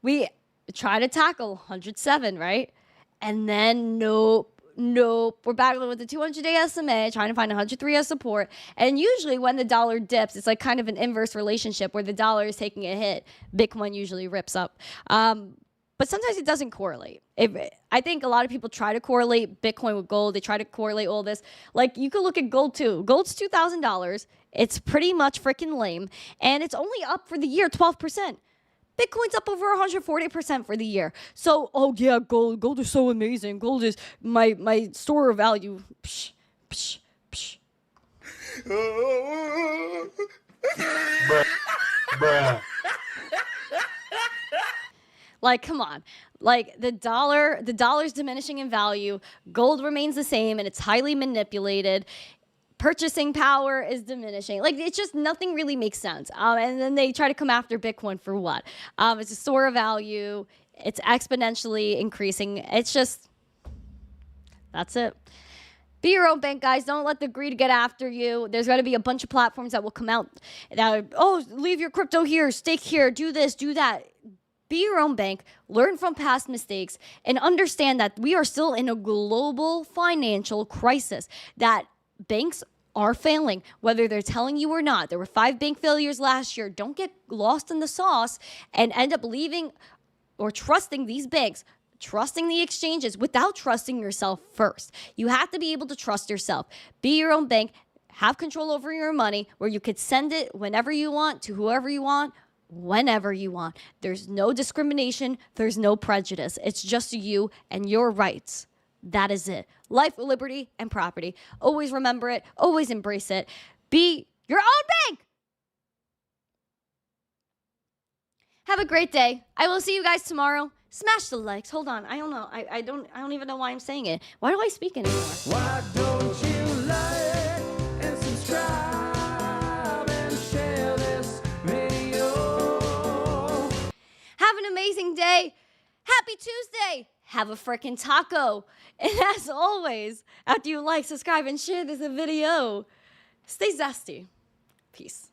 we try to tackle 107, right? And then nope. We're battling with the 200-day SMA, trying to find 103 as support. And usually when the dollar dips, it's like kind of an inverse relationship where the dollar is taking a hit. Bitcoin usually rips up. But sometimes it doesn't correlate. I think a lot of people try to correlate Bitcoin with gold. They try to correlate all this. Like, you could look at gold too. Gold's $2,000. It's pretty much freaking lame. And it's only up for the year 12%. Bitcoin's up over 140% for the year. So, oh yeah, gold is so amazing. Gold is my store of value. Psh, psh, psh. Bruh. Like, come on. Like, the dollar's diminishing in value. Gold remains the same, and it's highly manipulated. Purchasing power is diminishing. Like, it's just nothing really makes sense. And then they try to come after Bitcoin for what? It's a store of value. It's exponentially increasing. It's just, that's it. Be your own bank, guys. Don't let the greed get after you. There's going to be a bunch of platforms that will come out that, oh, leave your crypto here, stake here, do this, do that. Be your own bank, learn from past mistakes, and understand that we are still in a global financial crisis, that banks are failing, whether they're telling you or not. There were 5 bank failures last year. Don't get lost in the sauce and end up leaving or trusting these banks, trusting the exchanges without trusting yourself first. You have to be able to trust yourself. Be your own bank. Have control over your money where you could send it whenever you want to whoever you want, whenever you want. There's no discrimination. There's no prejudice. It's just you and your rights. That is it. Life, liberty, and property. Always remember it. Always embrace it. Be your own bank. Have a great day. I will see you guys tomorrow. Smash the likes. Hold on. I don't know. I don't even know why I'm saying it. Why do I speak anymore? Why don't you like and subscribe and share this video? Have an amazing day. Happy Tuesday. Have a frickin' taco. And as always, after you like, subscribe, and share this video, stay zesty. Peace.